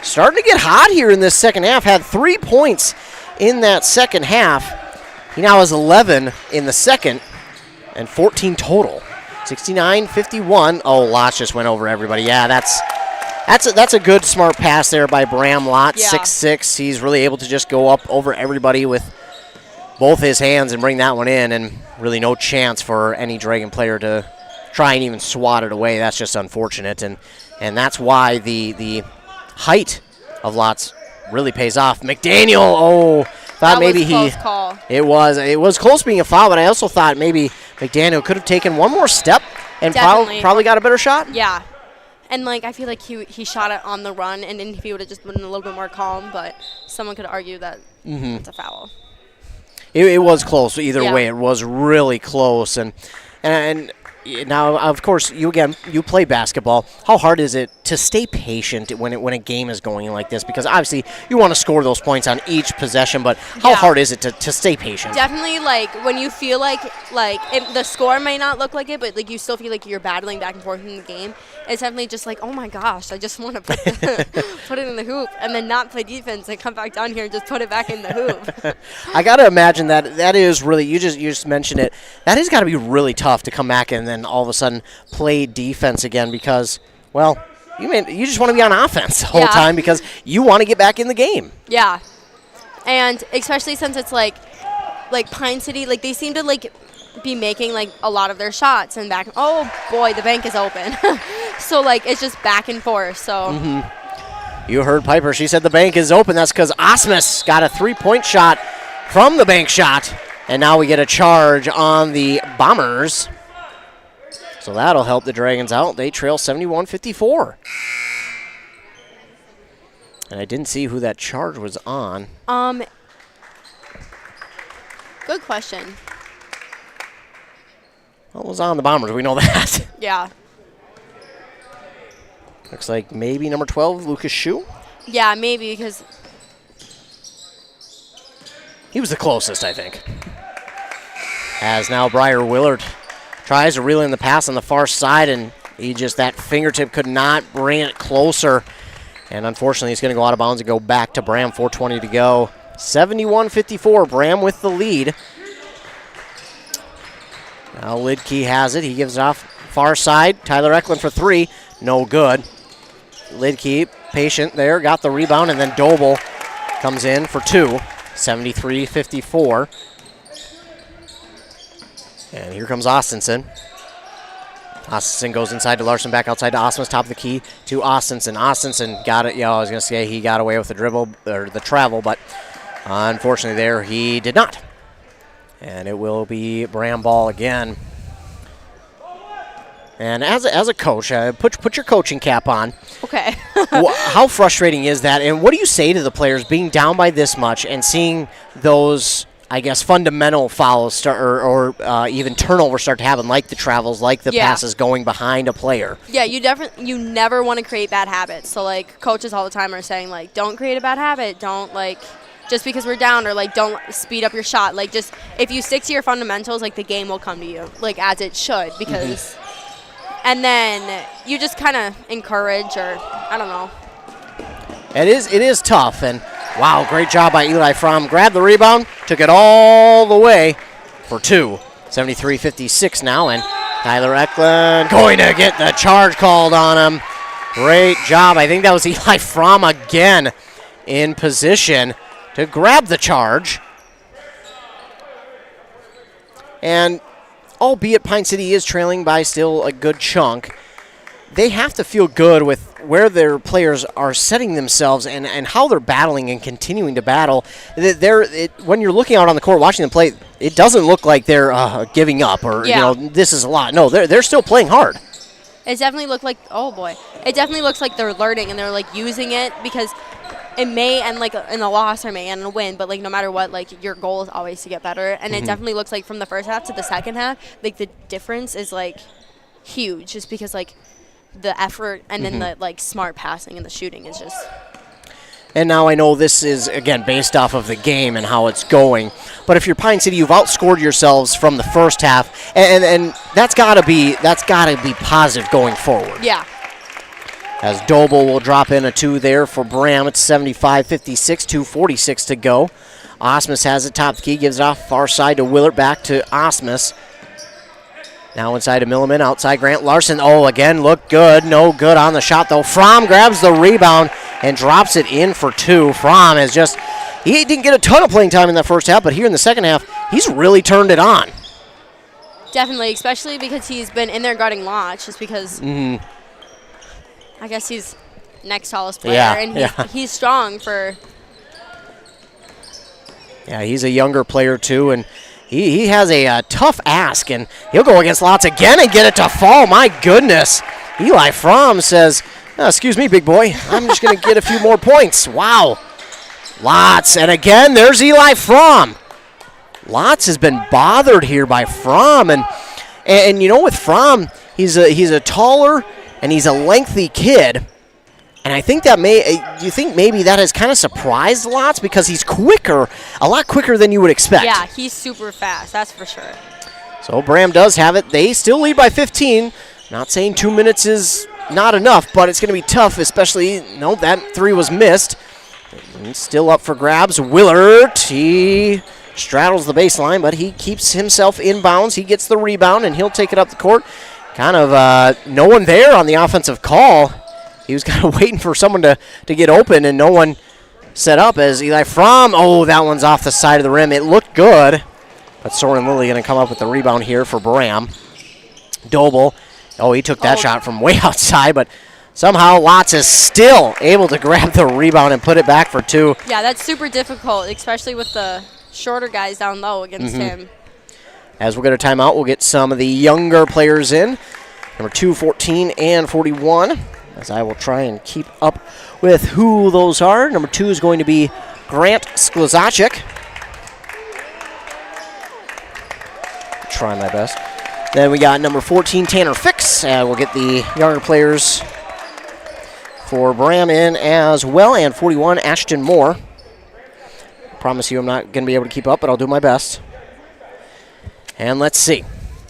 starting to get hot here in this second half, had 3 points in that second half. He now has 11 in the second and 14 total. 69-51. Oh, Lott just went over everybody. Yeah, that's a good, smart pass there by Braham Lott. Yeah. 6'6". He's really able to just go up over everybody with both his hands and bring that one in, and really no chance for any Dragon player to try and even swat it away. That's just unfortunate, and that's why the height of Lott's really pays off. McDaniel, thought maybe he. Close call. It was close being a foul, but I also thought maybe McDaniel could have taken one more step and probably got a better shot. Yeah. And, like, I feel like he shot it on the run, and then if he would have just been a little bit more calm, but someone could argue that it's a foul. It was close either way. It was really close. And now, of course, you play basketball. How hard is it to stay patient when a game is going like this? Because obviously you want to score those points on each possession, but how hard is it to stay patient? Definitely, like, when you feel like the score may not look like it, but, like, you still feel like you're battling back and forth in the game. It's definitely just like, oh, my gosh, I just want to put it in the hoop and then not play defense and come back down here and just put it back in the hoop. I got to imagine that is really, you just mentioned it, that has got to be really tough to come back and then all of a sudden play defense again because, well, you just want to be on offense the whole time because you want to get back in the game. Yeah. And especially since it's like Pine City, like they seem to like be making like a lot of their shots and back. Oh boy, the bank is open. So like it's just back and forth. So You heard Piper. She said the bank is open. That's because Osmus got a 3-point shot from the bank shot. And now we get a charge on the Bombers. So that'll help the Dragons out. They trail 71-54. And I didn't see who that charge was on. Good question. What was on the Bombers? We know that. Yeah. Looks like maybe number 12, Lucas Shue. Yeah, maybe because he was the closest, I think. As now Briar Willard tries to reel in the pass on the far side, and that fingertip could not bring it closer. And unfortunately, he's going to go out of bounds and go back to Braham. 4:20 to go. 71-54, Braham with the lead. Now Lidkey has it. He gives it off far side. Tyler Eklund for 3. No good. Lidkey, patient there, got the rebound, and then Doble comes in for 2. 73-54. And here comes Austinson. Austinson goes inside to Larson, back outside to Osmus, top of the key to Austinson. Austinson got it. I was going to say he got away with the dribble or the travel, but unfortunately there he did not. And it will be Braham ball again. And as a coach, put your coaching cap on. Okay. How frustrating is that? And what do you say to the players being down by this much and seeing those, I guess, fundamental fouls start or even turnovers start to happen, like the travels, like the passes going behind a player? Yeah, you never want to create bad habits. So, like, coaches all the time are saying, like, don't create a bad habit. Don't, like, just because we're down, or, like, don't speed up your shot. Like, just if you stick to your fundamentals, like, the game will come to you, like, as it should, because and then you just kind of encourage, or I don't know. It is tough, and wow, great job by Eli Fromm. Grabbed the rebound, took it all the way for 2. 73-56 now, and Tyler Eklund going to get the charge called on him. Great job. I think that was Eli Fromm again in position to grab the charge. And albeit Pine City is trailing by still a good chunk, they have to feel good with where their players are setting themselves and how they're battling and continuing to battle. When you're looking out on the court watching them play, it doesn't look like they're giving up or this is a lot. No, they're still playing hard. It definitely looked like, oh boy, it definitely looks like they're learning and they're like using it, because it may end like in a loss or may end in a win, but like no matter what, like your goal is always to get better. And it definitely looks like from the first half to the second half, like the difference is like huge, just because like the effort and then the like smart passing and the shooting is just. And now I know this is, again, based off of the game and how it's going. But if you're Pine City, you've outscored yourselves from the first half, and that's gotta be positive going forward. Yeah. As Doble will drop in a 2 there for Braham. It's 75-56, 2:46 to go. Osmus has it top of the key, gives it off far side to Willard, back to Osmus. Now inside to Milliman, outside Grant Larson. Oh, again, look good. No good on the shot, though. Fromm grabs the rebound and drops it in for 2. Fromm has he didn't get a ton of playing time in that first half, but here in the second half, he's really turned it on. Definitely, especially because he's been in there guarding Lodge, just because I guess he's next tallest player, and he's strong for. Yeah, he's a younger player, too, and he has a tough ask, and he'll go against Lotz again and get it to fall. My goodness. Eli Fromm says, excuse me, big boy. I'm just going to get a few more points. Wow. Lotz, and again, there's Eli Fromm. Lotz has been bothered here by Fromm, and you know, with Fromm, he's a taller and he's a lengthy kid. And I think that maybe that has kind of surprised Lotz, because he's quicker, a lot quicker than you would expect. Yeah, he's super fast, that's for sure. So Braham does have it. They still lead by 15. Not saying 2 minutes is not enough, but it's going to be tough, especially, that 3 was missed. And still up for grabs. Willard, he straddles the baseline, but he keeps himself in bounds. He gets the rebound, and he'll take it up the court. Kind of no one there on the offensive call. He was kind of waiting for someone to get open, and no one set up as Eli Fromm. Oh, that one's off the side of the rim. It looked good, but Soren Lilly going to come up with the rebound here for Braham. Doble, he took that shot from way outside, but somehow Lotz is still able to grab the rebound and put it back for 2. Yeah, that's super difficult, especially with the shorter guys down low against him. As we'll get a timeout, we'll get some of the younger players in. Number 2, 14, and 41. As I will try and keep up with who those are. Number 2 is going to be Grant Sklozacek. Try my best. Then we got number 14, Tanner Fix. We'll get the younger players for Braham in as well. And 41, Ashton Moore. Promise you I'm not going to be able to keep up, but I'll do my best. And let's see.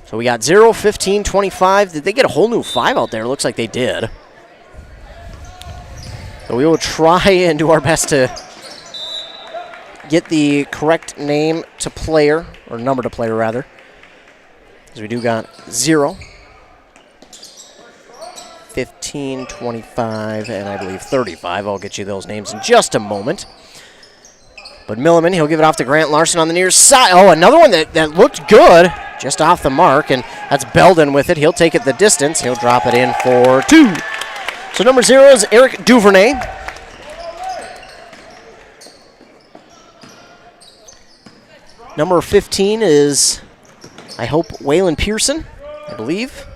So we got 0, 15, 25. Did they get a whole new 5 out there? Looks like they did. So we will try and do our best to get the correct name to player, or number to player rather. Because we do got 0, 15, 25, and I believe 35. I'll get you those names in just a moment. But Milliman, he'll give it off to Grant Larson on the near side. Oh, another one that looked good, just off the mark, and that's Belden with it. He'll take it the distance. He'll drop it in for 2. So number 0 is Eric Duvernay. Number 15 is, I hope, Waylon Pearson, I believe.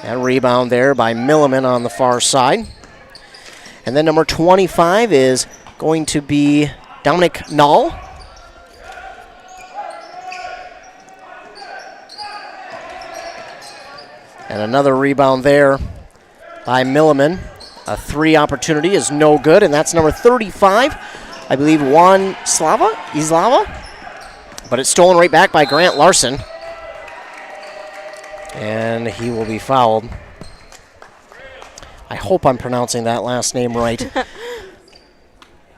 That rebound there by Milliman on the far side. And then number 25 is going to be Dominic Null. And another rebound there by Milliman. A 3 opportunity is no good, and that's number 35. I believe Juan Islava. But it's stolen right back by Grant Larson. And he will be fouled. I hope I'm pronouncing that last name right.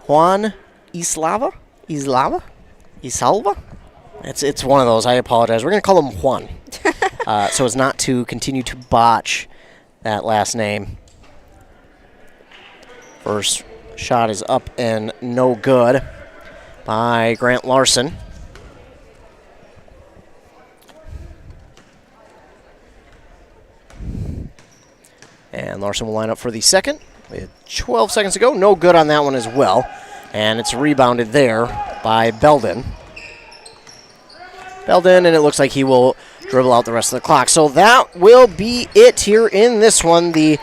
Juan Islava? Isalva? It's one of those. I apologize. We're going to call him Juan. So as not to continue to botch that last name. First shot is up and no good by Grant Larson. And Larson will line up for the second with 12 seconds to go. No good on that one as well. And it's rebounded there by Belden. And it looks like he will dribble out the rest of the clock. So that will be it here in this one. The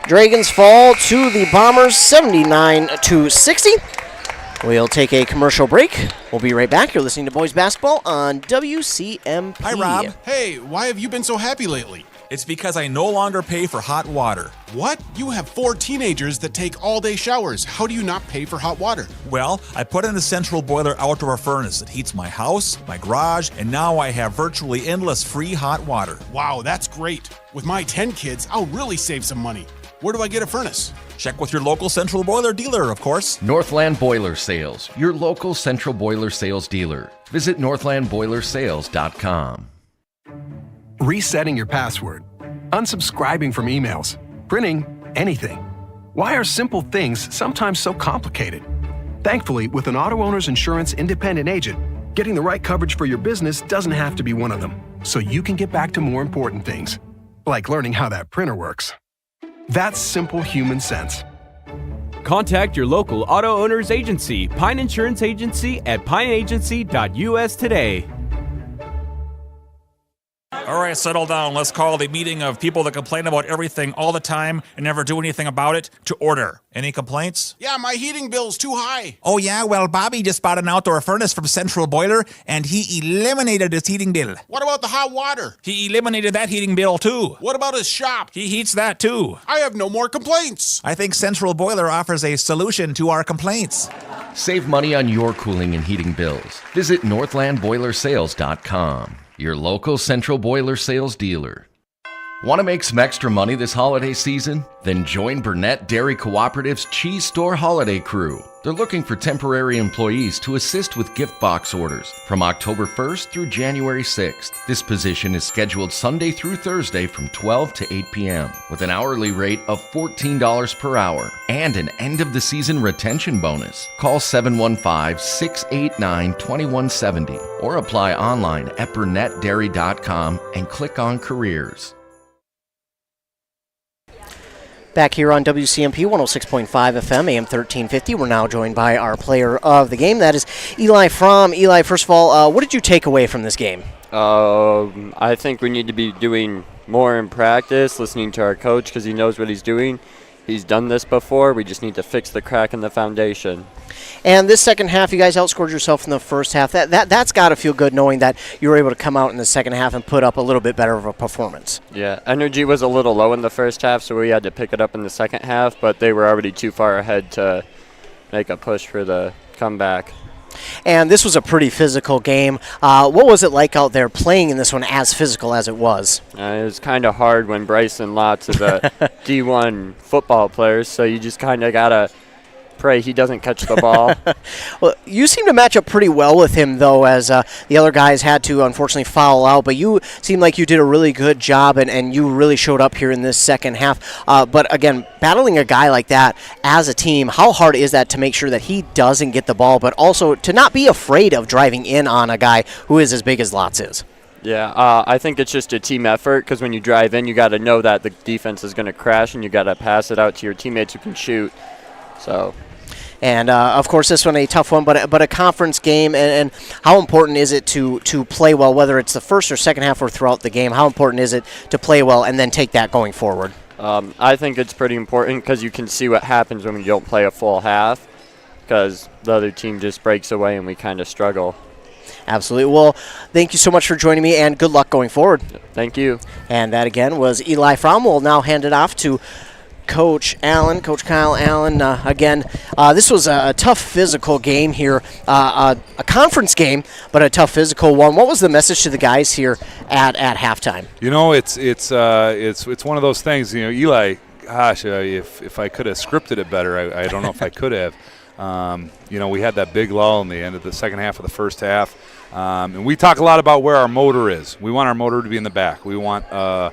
Dragons fall to the Bombers 79-60. We'll take a commercial break. We'll be right back. You're listening to Boys Basketball on WCMP. Hi, Rob. Hey, why have you been so happy lately? It's because I no longer pay for hot water. What? You have 4 teenagers that take all-day showers. How do you not pay for hot water? Well, I put in a central boiler outdoor furnace that heats my house, my garage, and now I have virtually endless free hot water. Wow, that's great. With my 10 kids, I'll really save some money. Where do I get a furnace? Check with your local central boiler dealer, of course. Northland Boiler Sales, your local central boiler sales dealer. Visit northlandboilersales.com. Resetting your password, unsubscribing from emails, printing anything. Why are simple things sometimes so complicated? Thankfully, with an auto owner's insurance independent agent, getting the right coverage for your business doesn't have to be one of them, so you can get back to more important things, like learning how that printer works. That's simple human sense. Contact your local auto owner's agency, Pine Insurance Agency, at pineagency.us today. All right, settle down. Let's call the meeting of people that complain about everything all the time and never do anything about it to order. Any complaints? Yeah, my heating bill's too high. Oh, yeah? Well, Bobby just bought an outdoor furnace from Central Boiler, and he eliminated his heating bill. What about the hot water? He eliminated that heating bill, too. What about his shop? He heats that, too. I have no more complaints. I think Central Boiler offers a solution to our complaints. Save money on your cooling and heating bills. Visit northlandboilersales.com, your local central boiler sales dealer. Want to make some extra money this holiday season? Then join Burnett Dairy Cooperative's Cheese Store Holiday Crew. They're looking for temporary employees to assist with gift box orders from October 1st through January 6th. This position is scheduled Sunday through Thursday from 12 to 8 p.m. with an hourly rate of $14 per hour and an end-of-the-season retention bonus. Call 715-689-2170 or apply online at burnettdairy.com and click on Careers. Back here on WCMP 106.5 FM, AM 1350. We're now joined by our player of the game. That is Eli Fromm. Eli, first of all, what did you take away from this game? I think we need to be doing more in practice, listening to our coach because he knows what he's doing. He's done this before. We just need to fix the crack in the foundation. And this second half, you guys outscored yourself in the first half. That's got to feel good knowing that you were able to come out in the second half and put up a little bit better of a performance. Yeah, energy was a little low in the first half, so we had to pick it up in the second half, but they were already too far ahead to make a push for the comeback. And this was a pretty physical game. What was it like out there playing in this one as physical as it was? It was kind of hard when Bryson Lotz is a D1 football player, so you just kind of got to pray he doesn't catch the ball. Well, you seem to match up pretty well with him, though, as the other guys had to, unfortunately, foul out. But you seem like you did a really good job, and you really showed up here in this second half. But, again, battling a guy like that as a team, how hard is that to make sure that he doesn't get the ball, but also to not be afraid of driving in on a guy who is as big as Lotz is? Yeah, I think it's just a team effort because when you drive in, you got to know that the defense is going to crash, and you got to pass it out to your teammates who can shoot. So... And, of course, this one a tough one, but a conference game. And how important is it to play well, whether it's the first or second half or throughout the game? How important is it to play well and then take that going forward? I think it's pretty important because you can see what happens when you don't play a full half because the other team just breaks away and we kind of struggle. Absolutely. Well, thank you so much for joining me, and good luck going forward. Thank you. And that, again, was Eli Fromm. We'll now hand it off to Coach Kyle Allen. Again, this was a tough physical game here, a conference game, but a tough physical one. What was the message to the guys here at halftime? You know, it's one of those things. You know, Eli, gosh, if I could have scripted it better, I don't know if I could have. You know, we had that big lull in the end of the second half of the first half, and we talk a lot about where our motor is. We want our motor to be in the back. We want the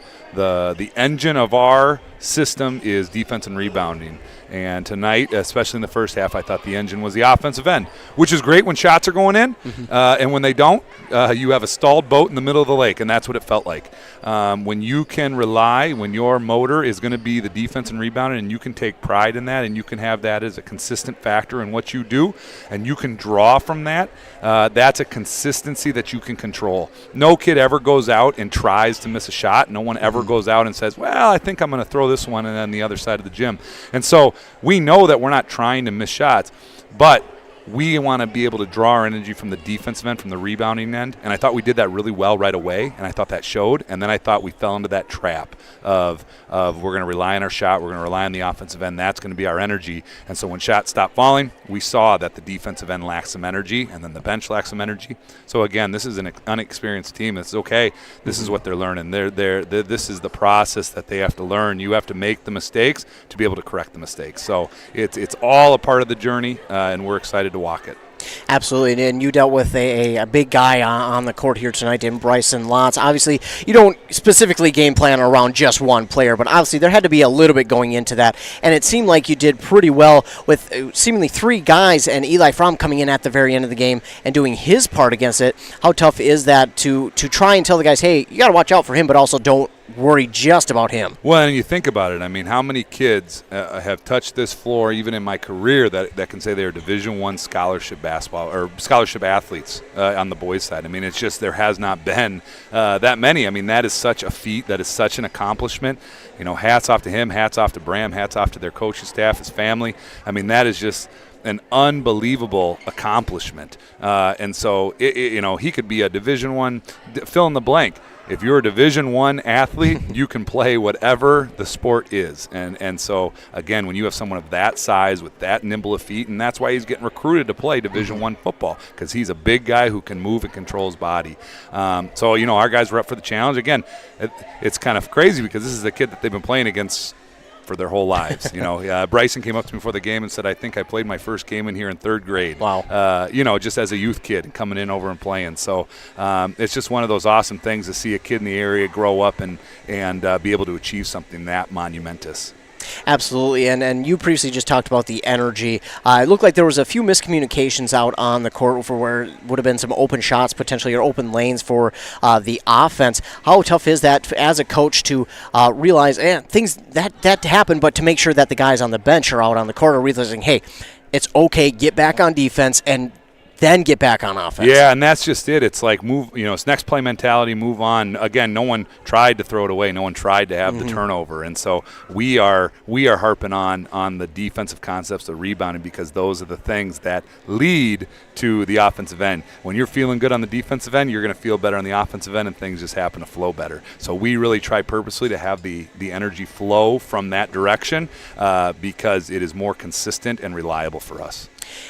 engine of our system is defense and rebounding. And tonight, especially in the first half, I thought the engine was the offensive end, which is great when shots are going in. And when they don't, you have a stalled boat in the middle of the lake, and that's what it felt like. When you can rely, when your motor is going to be the defense and rebounding, and you can take pride in that, and you can have that as a consistent factor in what you do, and you can draw from that, that's a consistency that you can control. No kid ever goes out and tries to miss a shot. No one ever goes out and says, well, I think I'm going to throw this one and then the other side of the gym. And so we know that we're not trying to miss shots, but we want to be able to draw our energy from the defensive end, from the rebounding end, and I thought we did that really well right away, and I thought that showed, and then I thought we fell into that trap of we're going to rely on our shot, we're going to rely on the offensive end, that's going to be our energy, and so when shots stopped falling, we saw that the defensive end lacked some energy, and then the bench lacked some energy. So again, this is an unexperienced team. It's okay. This is what they're learning. This is the process that they have to learn. You have to make the mistakes to be able to correct the mistakes. So it's all a part of the journey, and we're excited to walk it. Absolutely, and you dealt with a big guy on the court here tonight in Bryson Lotz. Obviously, you don't specifically game plan around just one player, but obviously there had to be a little bit going into that, and it seemed like you did pretty well with seemingly three guys and Eli Fromm coming in at the very end of the game and doing his part against it. How tough is that to try and tell the guys, hey, you got to watch out for him, but also don't worry just about him? Well, and you think about it, I mean, how many kids have touched this floor, even in my career, that can say they're Division I scholarship basketball or scholarship athletes on the boys' side? I mean, it's just there has not been that many. I mean, that is such a feat. That is such an accomplishment. You know, hats off to him, hats off to Braham, hats off to their coaching staff, his family. I mean, that is just an unbelievable accomplishment. And so, you know, he could be a Division I, fill in the blank. If you're a Division I athlete, you can play whatever the sport is. And so, again, when you have someone of that size with that nimble of feet, and that's why he's getting recruited to play Division I football, because he's a big guy who can move and control his body. So, you know, our guys were up for the challenge. Again, it's kind of crazy because this is a kid that they've been playing against for their whole lives. You know, Bryson came up to me before the game and said, I think I played my first game in here in third grade. Wow. You know, just as a youth kid and coming in over and playing. So it's just one of those awesome things to see a kid in the area grow up and be able to achieve something that monumentous. Absolutely, and you previously just talked about the energy. It looked like there was a few miscommunications out on the court for where would have been some open shots potentially or open lanes for the offense. How tough is that as a coach to realize things that happen, but to make sure that the guys on the bench are out on the court are realizing, hey, it's okay, get back on defense and then get back on offense. Yeah, and that's just it. It's like move, you know, it's next play mentality, move on. Again, no one tried to throw it away. No one tried to have the turnover. And so we are harping on the defensive concepts, the rebounding, because those are the things that lead to the offensive end. When you're feeling good on the defensive end, you're going to feel better on the offensive end, and things just happen to flow better. So we really try purposely to have the energy flow from that direction because it is more consistent and reliable for us.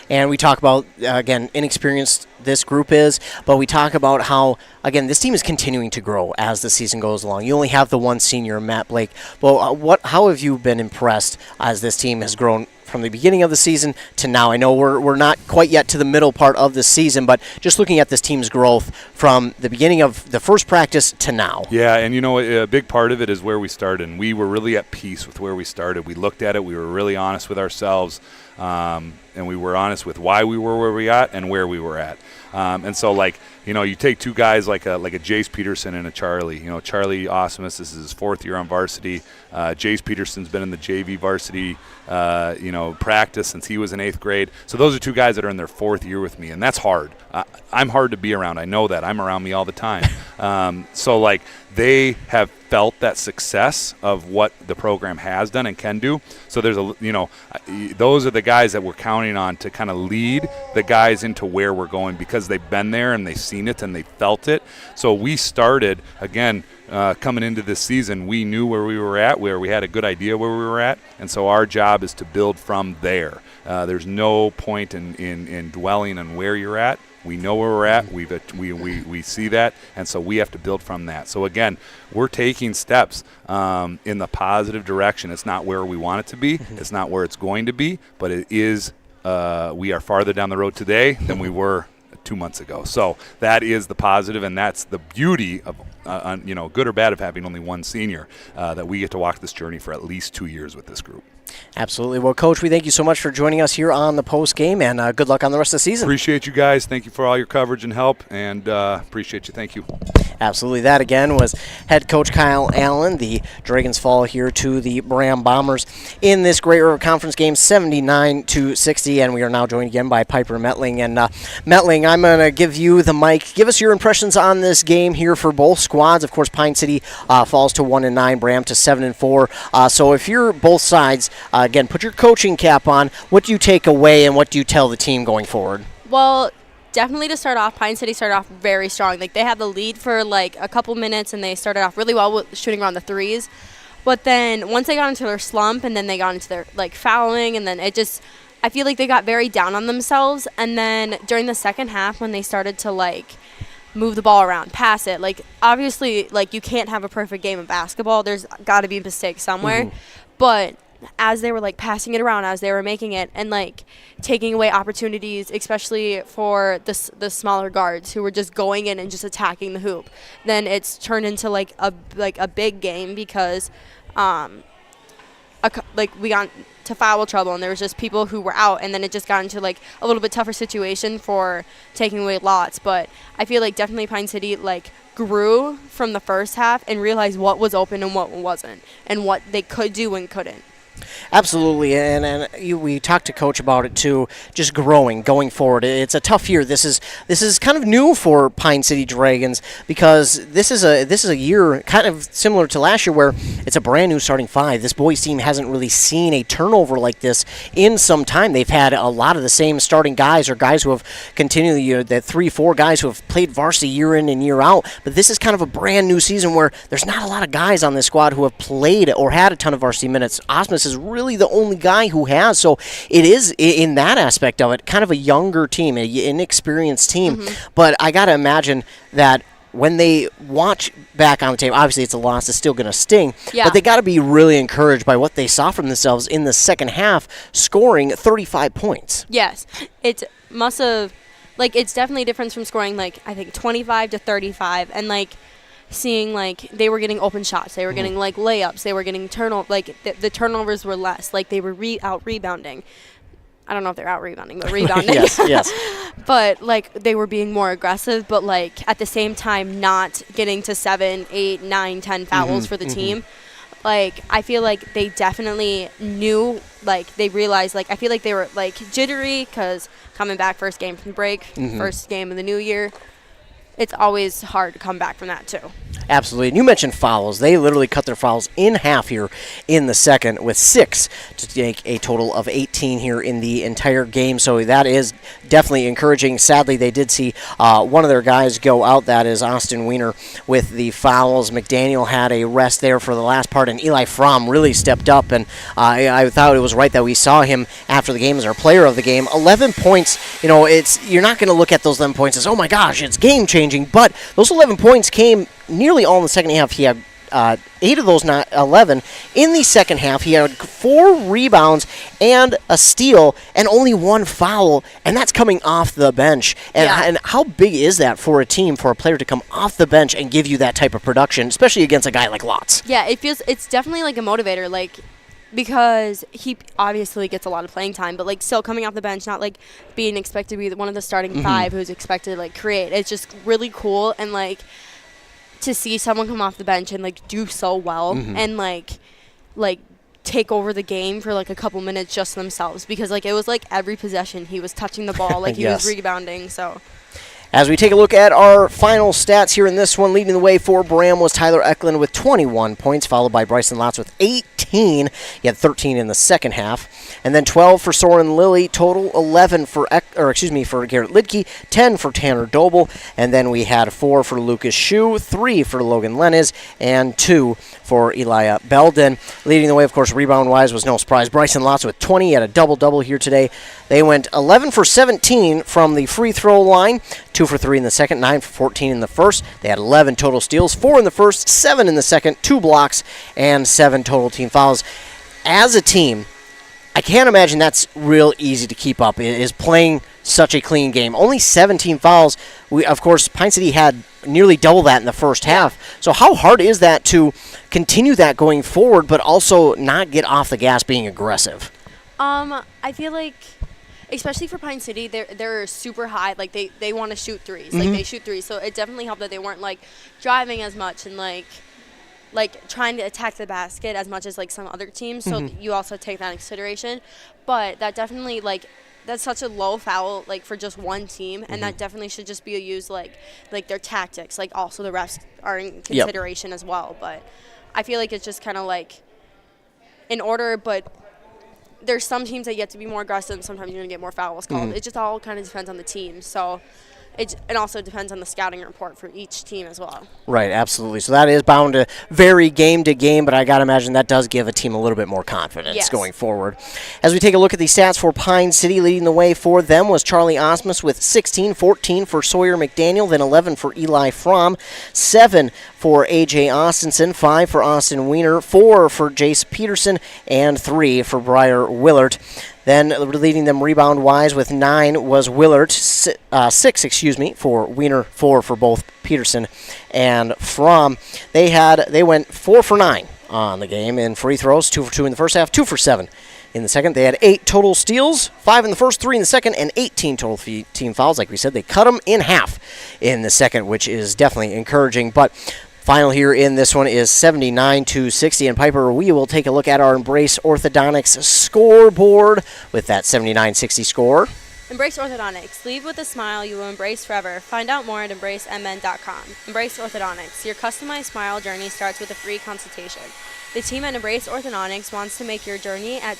And we talk about, again, inexperienced this group is, but we talk about how, again, this team is continuing to grow as the season goes along. You only have the one senior, Matt Blake. Well, how have you been impressed as this team has grown from the beginning of the season to now? I know we're not quite yet to the middle part of the season, but just looking at this team's growth from the beginning of the first practice to now. Yeah, and you know, a big part of it is where we started, and we were really at peace with where we started. We looked at it, we were really honest with ourselves, and we were honest with why we were where we at and where we were at. And so, like, you know, you take two guys like a Jace Peterson and a Charlie. You know, Charlie Awesomeness, this is his fourth year on varsity. Jace Peterson's been in the JV varsity, practice since he was in 8th grade. So those are two guys that are in their 4th year with me, and that's hard. I'm hard to be around. I know that. I'm around me all the time. So, like, they have felt that success of what the program has done and can do. So there's those are the guys that we're counting on to kind of lead the guys into where we're going because they've been there and they've seen it and they felt it. So we started, again, coming into this season, we knew where we were at, where we had a good idea where we were at, and so our job is to build from there. There's no point in dwelling on where you're at. We know where we're at. We see that, and so we have to build from that. So again, we're taking steps in the positive direction. It's not where we want it to be. It's not where it's going to be, but it is. We are farther down the road today than we were 2 months ago. So that is the positive, and that's the beauty of good or bad of having only one senior, that we get to walk this journey for at least 2 years with this group. Absolutely. Well, Coach, we thank you so much for joining us here on the post game, and good luck on the rest of the season. Appreciate you guys. Thank you for all your coverage and help, and appreciate you. Thank you. Absolutely. That, again, was head coach Kyle Allen. The Dragons fall here to the Braham Bombers in this Great River Conference game, 79-60, and we are now joined again by Piper Metling. And Metling, I'm going to give you the mic. Give us your impressions on this game here for both squads. Of course, Pine City falls to 1-9, Braham to 7-4. So if you're both sides, again, put your coaching cap on. What do you take away, and what do you tell the team going forward? Well, definitely to start off, Pine City started off very strong. Like, they had the lead for like a couple minutes, and they started off really well with shooting around the threes. But then once they got into their slump, and then they got into their like fouling, and then I feel like they got very down on themselves. And then during the second half, when they started to like move the ball around, pass it, like obviously like you can't have a perfect game of basketball. There's got to be a mistake somewhere. But as they were like passing it around, as they were making it, and like taking away opportunities, especially for the smaller guards who were just going in and just attacking the hoop, then it's turned into like a big game because we got to foul trouble, and there was just people who were out, and then it just got into like a little bit tougher situation for taking away lots. But I feel like definitely Pine City like grew from the first half and realized what was open and what wasn't, and what they could do and couldn't. Absolutely, and we talked to Coach about it too. Just going forward. It's a tough year. This is kind of new for Pine City Dragons because this is a year kind of similar to last year where it's a brand new starting five. This boys team hasn't really seen a turnover like this in some time. They've had a lot of the same starting guys or guys who have continually the 3-4 guys who have played varsity year in and year out. But this is kind of a brand new season where there's not a lot of guys on this squad who have played or had a ton of varsity minutes. Osmus is really the only guy who has, so it is in that aspect of it kind of a younger team, an inexperienced team. But I gotta imagine that when they watch back on the tape, obviously it's a loss, it's still going to sting, but they got to be really encouraged by what they saw from themselves in the second half, scoring 35 points. Yes, it must have, like, it's definitely a difference from scoring, like, I think 25 to 35, and, like, seeing like they were getting open shots, they were getting like layups, they were getting like the turnovers were less, like they were out rebounding. I don't know if they're out rebounding, but rebounding. yes. But like they were being more aggressive, but like at the same time not getting to 7, 8, 9, 10 fouls for the team. Like I feel like they definitely knew, like they realized, like I feel like they were like jittery because coming back first game from break, first game of the new year. It's always hard to come back from that, too. Absolutely. And you mentioned fouls. They literally cut their fouls in half here in the second with 6 to make a total of 18 here in the entire game. So that is definitely encouraging. Sadly, they did see one of their guys go out. That is Austin Wiener with the fouls. McDaniel had a rest there for the last part, and Eli Fromm really stepped up. And I thought it was right that we saw him after the game as our player of the game. 11 points, you're not going to look at those 11 points as, oh my gosh, it's game-changing. But those 11 points came nearly all in the second half. He had 8 of those 11 in the second half. He had 4 rebounds and a steal and only 1 foul, and that's coming off the bench. And how big is that for a team, for a player to come off the bench and give you that type of production, especially against a guy like Lotz? Yeah, it's definitely like a motivator, like because he obviously gets a lot of playing time, but like still coming off the bench, not like being expected to be one of the starting 5 who's expected to like create. It's just really cool, and like to see someone come off the bench and like do so well and like take over the game for like a couple minutes just themselves, because like it was like every possession he was touching the ball, like he was rebounding. So as we take a look at our final stats here in this one, leading the way for Braham was Tyler Eklund with 21 points, followed by Bryson Lotz with 18. He had 13 in the second half. And then 12 for Soren Lilly, total 11 for Garrett Lidke, 10 for Tanner Doble, and then we had 4 for Lucas Shue, 3 for Logan Lenez, and 2 for Elia Belden. Leading the way, of course, rebound-wise was no surprise. Bryson Lotz with 20, he had a double-double here today. They went 11 for 17 from the free throw line, 2 for 3 in the second, 9 for 14 in the first. They had 11 total steals, 4 in the first, 7 in the second, 2 blocks, and 7 total team fouls. As a team, I can't imagine that's real easy to keep up, is playing such a clean game. Only 17 fouls. Of course, Pine City had nearly double that in the first half. So how hard is that to continue that going forward, but also not get off the gas being aggressive? I feel like, especially for Pine City, they're super high. Like, they want to shoot threes. Like, they shoot threes. So it definitely helped that they weren't, like, driving as much and, like trying to attack the basket as much as like some other teams. So you also take that into consideration. But that definitely, like, that's such a low foul, like, for just one team, and that definitely should just be used like their tactics. Like, also the refs are in consideration as well. But I feel like it's just kind of like in order, but there's some teams that you have to be more aggressive, and sometimes you're going to get more fouls called. It just all kind of depends on the team. So it also depends on the scouting report for each team as well. Right, absolutely. So that is bound to vary game to game, but I got to imagine that does give a team a little bit more confidence going forward. As we take a look at the stats for Pine City, leading the way for them was Charlie Osmus with 16, 14 for Sawyer McDaniel, then 11 for Eli Fromm, 7 for A.J. Austinson, 5 for Austin Wiener, 4 for Jace Peterson, and 3 for Briar Willard. Then leading them rebound-wise with 9 was Willard, 6 for Wiener, 4 for both Peterson and Fromm. They went 4 for 9 on the game in free throws, 2 for 2 in the first half, 2 for 7 in the second. They had 8 total steals, 5 in the first, 3 in the second, and 18 total team fouls. Like we said, they cut them in half in the second, which is definitely encouraging. But final here in this one is 79-60. And Piper, we will take a look at our Embrace Orthodontics scoreboard with that 79-60 score. Embrace Orthodontics. Leave with a smile you will embrace forever. Find out more at embracemn.com. Embrace Orthodontics. Your customized smile journey starts with a free consultation. The team at Embrace Orthodontics wants to make your journey as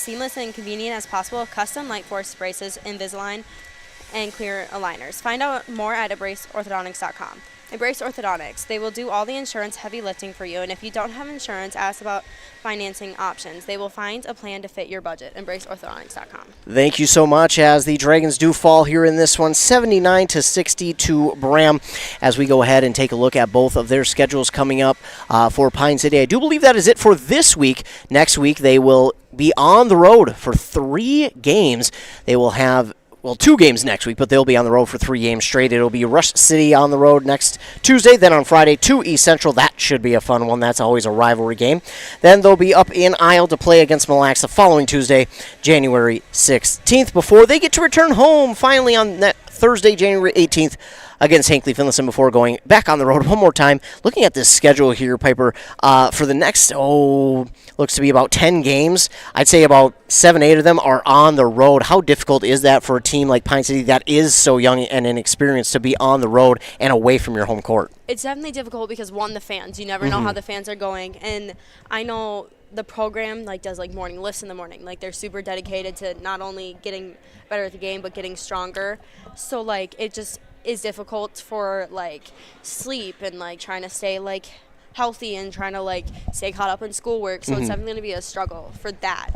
seamless and convenient as possible. Custom Light Force braces, Invisalign, and clear aligners. Find out more at embraceorthodontics.com. Embrace Orthodontics. They will do all the insurance heavy lifting for you, and if you don't have insurance, ask about financing options. They will find a plan to fit your budget. EmbraceOrthodontics.com. Thank you so much, as the Dragons do fall here in this one, 79-60 to Braham, as we go ahead and take a look at both of their schedules coming up for Pine City. I do believe that is it for this week. Next week, they will be on the road for 3 games. They will have 2 games next week, but they'll be on the road for 3 games straight. It'll be Rush City on the road next Tuesday, then on Friday, 2 East Central. That should be a fun one. That's always a rivalry game. Then they'll be up in Isle to play against Mille Lacs the following Tuesday, January 16th, before they get to return home finally on that Thursday, January 18th, against Hinckley Finlayson before going back on the road one more time. Looking at this schedule here, Piper, for the next, looks to be about 10 games. I'd say about 7-8 of them are on the road. How difficult is that for a team like Pine City that is so young and inexperienced to be on the road and away from your home court? It's definitely difficult because, one, the fans. You never know how the fans are going. And I know the program does morning lifts in the morning. They're super dedicated to not only getting better at the game but getting stronger. So it just is difficult for sleep and trying to stay healthy and trying to stay caught up in schoolwork. So it's definitely going to be a struggle for that.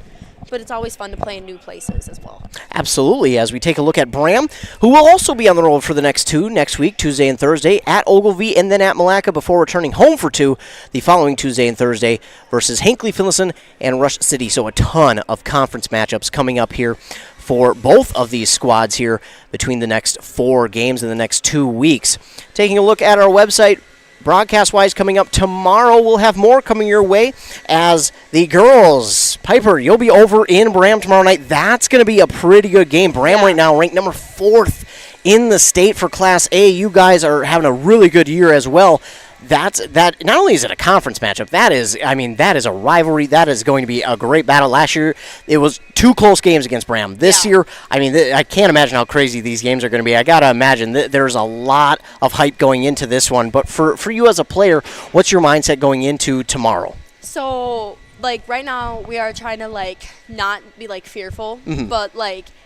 But it's always fun to play in new places as well. Absolutely. As we take a look at Braham, who will also be on the road for the next 2 next week, Tuesday and Thursday, at Ogilvie and then at Malacca before returning home for 2 the following Tuesday and Thursday versus Hinckley Finlayson and Rush City. So a ton of conference matchups coming up here for both of these squads here between the next 4 games in the next 2 weeks. Taking a look at our website, broadcast-wise, coming up tomorrow, we'll have more coming your way as the girls. Piper, you'll be over in Braham tomorrow night. That's going to be a pretty good game. Braham right now ranked number 4th in the state for Class A. You guys are having a really good year as well. That not only is it a conference matchup, that is a rivalry. That is going to be a great battle. Last year, it was 2 close games against Braham. This year, I can't imagine how crazy these games are going to be. I got to imagine there's a lot of hype going into this one. But for you as a player, what's your mindset going into tomorrow? So, right now, we are trying to, not be, fearful. But,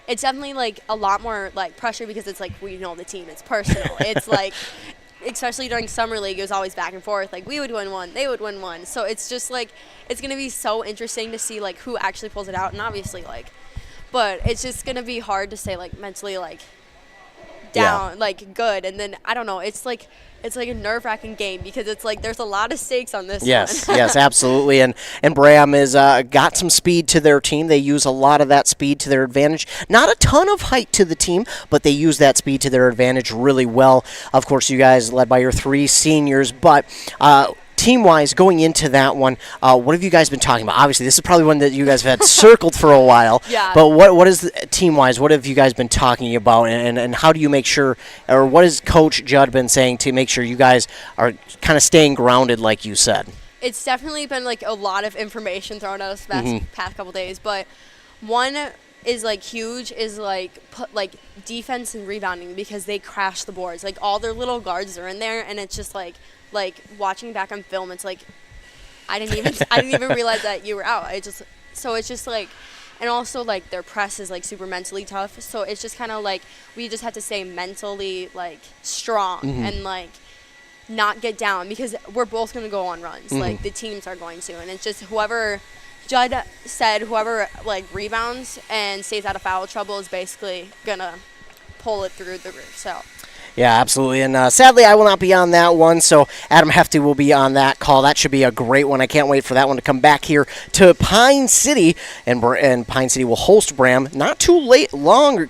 it's definitely, a lot more, pressure because it's, we know the team. It's personal. It's, especially during summer league, it was always back and forth. We would win one, they would win one. So it's just it's gonna be so interesting to see who actually pulls it out, and obviously but it's just gonna be hard to say mentally down, like good, and then I don't know. It's like a nerve-wracking game because it's like there's a lot of stakes on this. Yes, one. yes, absolutely. And Braham has got some speed to their team. They use a lot of that speed to their advantage. Not a ton of height to the team, but they use that speed to their advantage really well. Of course, you guys led by your 3 seniors, but team-wise, going into that one, what have you guys been talking about? Obviously, this is probably one that you guys have had circled for a while. Yeah. But what is team-wise? What have you guys been talking about, and how do you make sure, or what has Coach Judd been saying to make sure you guys are kind of staying grounded, like you said? It's definitely been like a lot of information thrown at us the past couple days, but one is like huge is like defense and rebounding because they crash the boards. Like all their little guards are in there, and it's just like watching back on film, it's like I didn't even realize that you were out. It's just like, and also like their press is like super mentally tough. So it's just kind of like we just have to stay mentally like strong and like not get down because we're both gonna go on runs. Like the teams are going to, and it's just whoever Judd said whoever like rebounds and stays out of foul trouble is basically gonna pull it through the roof. So. Yeah, absolutely. And sadly, I will not be on that one, so Adam Hefty will be on that call. That should be a great one. I can't wait for that one to come back here to Pine City, and Pine City will host Braham not too long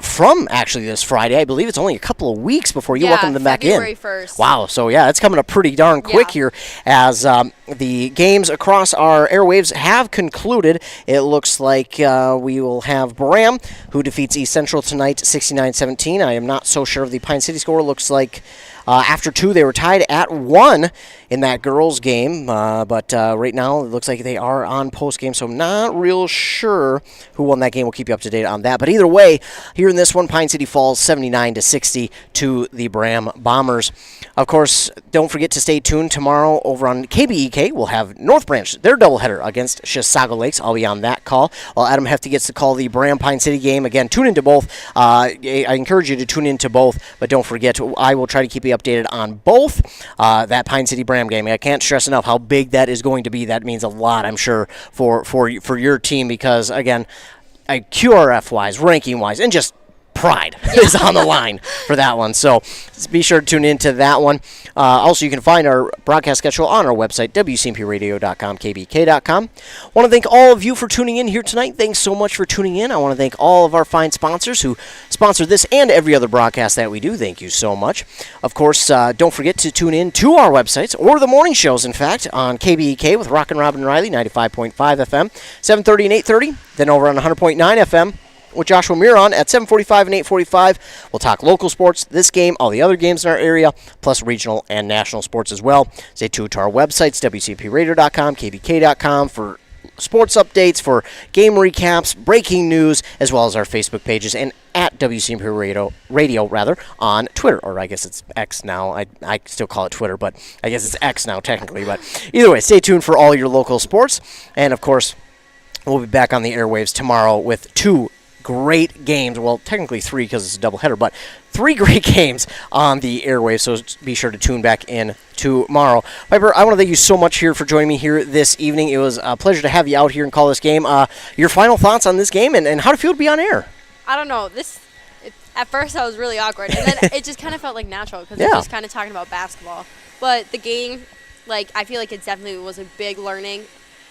from actually this Friday. I believe it's only a couple of weeks before you welcome them back in. February 1st. Wow, so yeah, it's coming up pretty darn quick here as the games across our airwaves have concluded. It looks like we will have Braham, who defeats East Central tonight 69-17. I am not so sure of the Pine City score. Looks like after 2 they were tied at 1 in that girls game, but right now it looks like they are on post game, so I'm not real sure who won that game. We'll keep you up to date on that, but either way, here in this one, Pine City falls 79-60 to the Braham Bombers. Of course, don't forget to stay tuned tomorrow over on KBEK. We'll have North Branch, their doubleheader against Chisago Lakes. I'll be on that call, while Adam Hefty gets to call the Braham Pine City game. Again, tune into both. I encourage you to tune into both, but don't forget, I will try to keep you updated on both. That Pine City Braham game, I can't stress enough how big that is going to be. That means a lot, I'm sure, for your team because, again, QRF-wise, ranking-wise, and just pride is on the line for that one. So be sure to tune into that one. Also, you can find our broadcast schedule on our website, WCMPradio.com, KBK.com. Want to thank all of you for tuning in here tonight. Thanks so much for tuning in. I want to thank all of our fine sponsors who sponsor this and every other broadcast that we do. Thank you so much. Of course, don't forget to tune in to our websites or the morning shows, in fact, on KBEK with Rockin' Robin Riley, 95.5 FM, 7:30 and 8:30. Then over on 100.9 FM. With Joshua Miron at 7:45 and 8:45. We'll talk local sports, this game, all the other games in our area, plus regional and national sports as well. Stay tuned to our websites, WCPRadio.com, KBK.com, for sports updates, for game recaps, breaking news, as well as our Facebook pages, and at WCMP Radio on Twitter, or I guess it's X now. I still call it Twitter, but I guess it's X now technically. But either way, stay tuned for all your local sports. And, of course, we'll be back on the airwaves tomorrow with 2 great games. Well, technically 3 because it's a doubleheader, but 3 great games on the airwaves, so be sure to tune back in tomorrow. Piper, I want to thank you so much here for joining me here this evening. It was a pleasure to have you out here and call this game. Your final thoughts on this game and how to feel to be on air? I don't know. At first I was really awkward, and then it just kind of felt like natural because we're just kind of talking about basketball. But the game, like, I feel like it definitely was a big learning.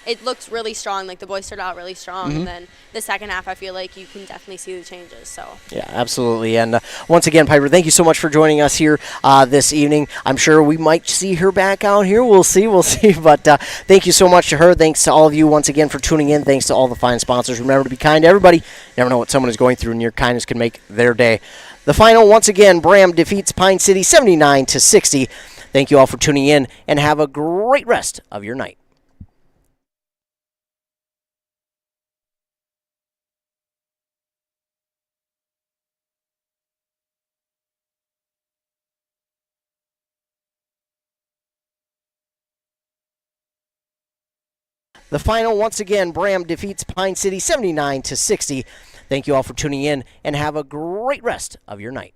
It looks really strong. Like, the boys started out really strong, and then the second half, I feel like you can definitely see the changes. So yeah, absolutely. And once again, Piper, thank you so much for joining us here this evening. I'm sure we might see her back out here. We'll see. But thank you so much to her. Thanks to all of you once again for tuning in. Thanks to all the fine sponsors. Remember to be kind to everybody. You never know what someone is going through, and your kindness can make their day. The final, once again, Braham defeats Pine City 79-60. Thank you all for tuning in, and have a great rest of your night. The final, once again, Braham defeats Pine City 79-60. Thank you all for tuning in, and have a great rest of your night.